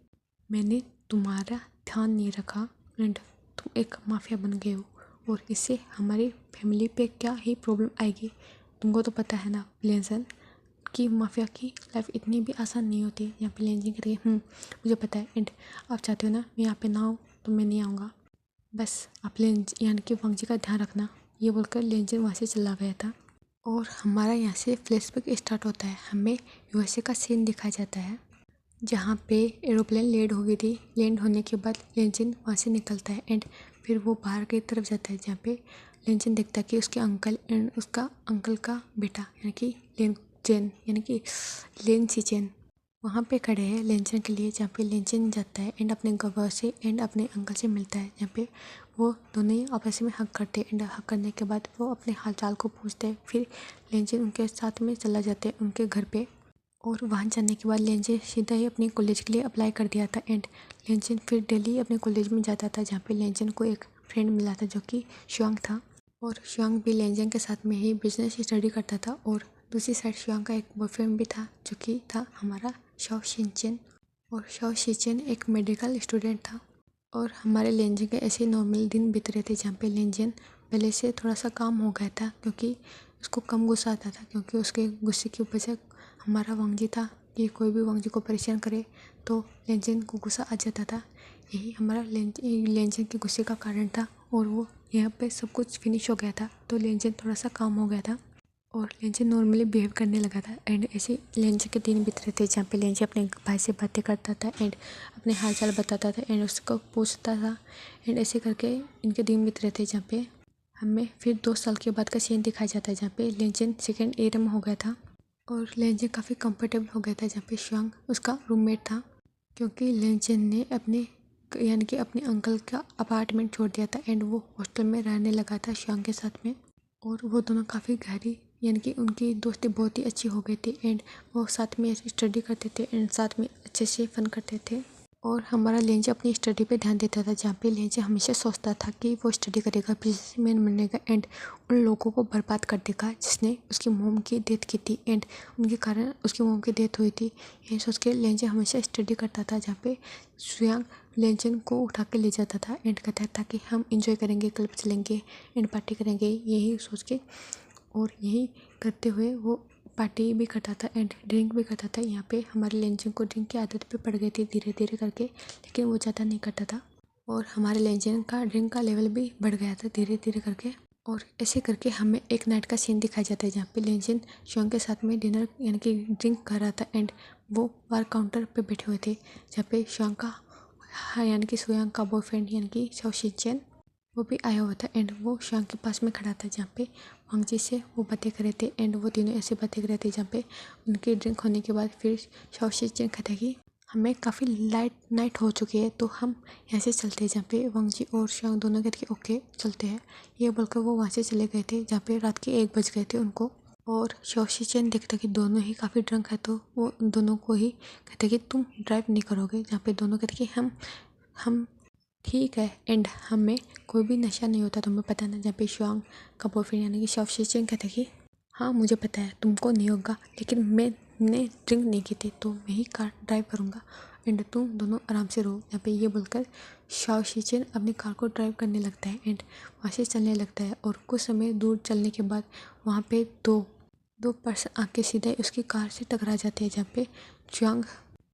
मैंने तुम्हारा ध्यान नहीं रखा एंड तुम एक माफिया बन गए हो और इससे हमारी फैमिली पे क्या ही प्रॉब्लम आएगी। तुमको तो पता है ना लेंसन कि माफिया की लाइफ इतनी भी आसान नहीं होती। यहाँ पे लेंजिन करके मुझे पता है एंड आप चाहते हो ना मैं यहाँ पे ना आऊँ तो मैं नहीं आऊँगा, बस आप लेंज यानी कि वांगजी का ध्यान रखना। ये बोलकर लेंजिन वहाँ से चला गया था और हमारा यहाँ से फ्लैशबैक स्टार्ट होता है। हमें यूएसए का सीन दिखाया जाता है जहाँ पे एरोप्लेन लैंड हो गई थी। लैंड होने के बाद लेंजिन वहाँ से निकलता है एंड फिर वो बाहर की तरफ जाता है जहाँ पे लेंजिन देखता है कि उसके अंकल एंड उसका अंकल का बेटा यानी कि लेंचेन यानी कि लेन सीचेन वहाँ पे खड़े हैं लेंचन के लिए। जहाँ पे लेंचन जाता है एंड अपने गवाह से एंड अपने अंकल से मिलता है जहाँ पे वो दोनों ही आपस में हक करते हैं एंड हक करने के बाद वो अपने हालचाल को पूछते हैं। फिर लेंचन उनके साथ में चला जाते हैं उनके घर पे और वहाँ जाने के बाद लेंचन सीधा ही अपने कॉलेज के लिए अप्लाई कर दिया था एंड लेंचन फिर दिल्ली अपने कॉलेज में जाता था जहाँ पे लेंचन को एक फ्रेंड मिला था जो कि शुआंग था और शुआंग भी लेंचन के साथ में ही बिजनेस स्टडी करता था। और दूसरी साइड शुआंग का एक बॉयफ्रेंड भी था जो कि था हमारा शाओ शिनचेन और शाओ शिनचेन एक मेडिकल स्टूडेंट था। और हमारे लेंजन के ऐसे नॉर्मल दिन बीत रहे थे जहाँ पे लेंजन पहले से थोड़ा सा काम हो गया था क्योंकि उसको कम गुस्सा आता था क्योंकि उसके गुस्से की वजह से हमारा वांगजी था कि कोई भी वांगजी को परेशान करे तो लेंजन को गुस्सा आ जाता था। यही हमारा लेंजन के गुस्से का कारण था और वो यहाँ पे सब कुछ फिनिश हो गया था तो लेंजन थोड़ा सा काम हो गया था और लेंजन नॉर्मली बिहेव करने लगा था। एंड ऐसे लेंजन के दिन बीत रहे थे जहाँ पे लेंजन अपने भाई से बातें करता था एंड अपने हाल चाल बताता था एंड उसको पूछता था एंड ऐसे करके इनके दिन बीत रहे थे जहाँ पे हमें फिर 2 साल के बाद का सीन दिखाया जाता है जहाँ पे लेंजन सेकेंड ईयर में हो गया था और लेंजन काफ़ी कंफर्टेबल हो गया था जहाँ पे शुआंग उसका रूममेट था क्योंकि लेंजन ने अपने यानी कि अपने अंकल का अपार्टमेंट छोड़ दिया था एंड वो हॉस्टल में रहने लगा था शुआंग के साथ में। और वो दोनों काफ़ी गहरी यानी कि उनकी दोस्ती बहुत ही अच्छी हो गई थी एंड वो साथ में स्टडी करते थे एंड साथ में अच्छे से फन करते थे। और हमारा लेंज अपनी स्टडी पे ध्यान देता था जहाँ पे लेंज हमेशा सोचता था कि वो स्टडी करेगा बिजनेसमैन बनेगा एंड उन लोगों को बर्बाद कर देगा जिसने उसकी मोम की डेथ की थी एंड उनके कारण उसकी मोम की डेथ हुई थी। ये सोच के लेंज हमेशा स्टडी करता था जहाँ पे शुआंग लेंजन को उठा के ले जाता था एंड कहता था कि हम इंजॉय करेंगे क्लब चलेंगे एंड पार्टी करेंगे यही सोच के। और यही करते हुए वो पार्टी भी करता था एंड ड्रिंक भी करता था। यहाँ पे हमारे लेंजन को ड्रिंक की आदत पे पड़ गई थी धीरे धीरे करके लेकिन वो ज़्यादा नहीं करता था और हमारे लेंजन का ड्रिंक का लेवल भी बढ़ गया था धीरे धीरे करके। और ऐसे करके हमें एक नाइट का सीन दिखाया जाता है जहाँ पे लेंजन शुआंग के साथ में डिनर यानी कि ड्रिंक कर रहा था एंड वो बार काउंटर पे बैठे हुए थे जहाँ पे शुआंग का यानी कि शुआंग का बॉयफ्रेंड यानी कि शाओ शिनचेन वो भी आया हुआ था एंड वो शुआंग के पास में खड़ा था जहाँ पे वांगजी से वो बातें कर रहे थे एंड वो तीनों ऐसे बातें कर रहे थे जहाँ पे उनकी ड्रिंक होने के बाद फिर शाओ शिनचेन कहता कि हमें काफ़ी लाइट नाइट हो चुकी है तो हम यहाँ से चलते हैं। जहाँ पे वांगजी और शुआंग दोनों कहते कि ओके चलते हैं। ये बोलकर वो वहाँ से चले गए थे जहाँ पे रात के 1 बज गए थे उनको। और शाओ शिनचेन देखता कि दोनों ही काफ़ी ड्रंक है तो वो दोनों को ही कहते कि तुम ड्राइव नहीं करोगे। जहाँ पे दोनों कहते कि हम ठीक है एंड हमें कोई भी नशा नहीं होता तुम्हें पता ना। जहाँ पे शुआंग का बॉयफ्रेंड यानी कि शाओ शिनचेन कहता कि हाँ मुझे पता है तुमको नहीं होगा लेकिन मैंने ड्रिंक नहीं की थी तो मैं ही कार ड्राइव करूँगा एंड तुम दोनों आराम से रहो। यहाँ पे ये बोलकर शाओ शिनचेन अपनी कार को ड्राइव करने लगता है एंड वहाँ से चलने लगता है। और कुछ समय दूर चलने के बाद वहाँ पे दो पर्सन आके सीधे उसकी कार से टकरा जाते हैं जहाँ पे शुआंग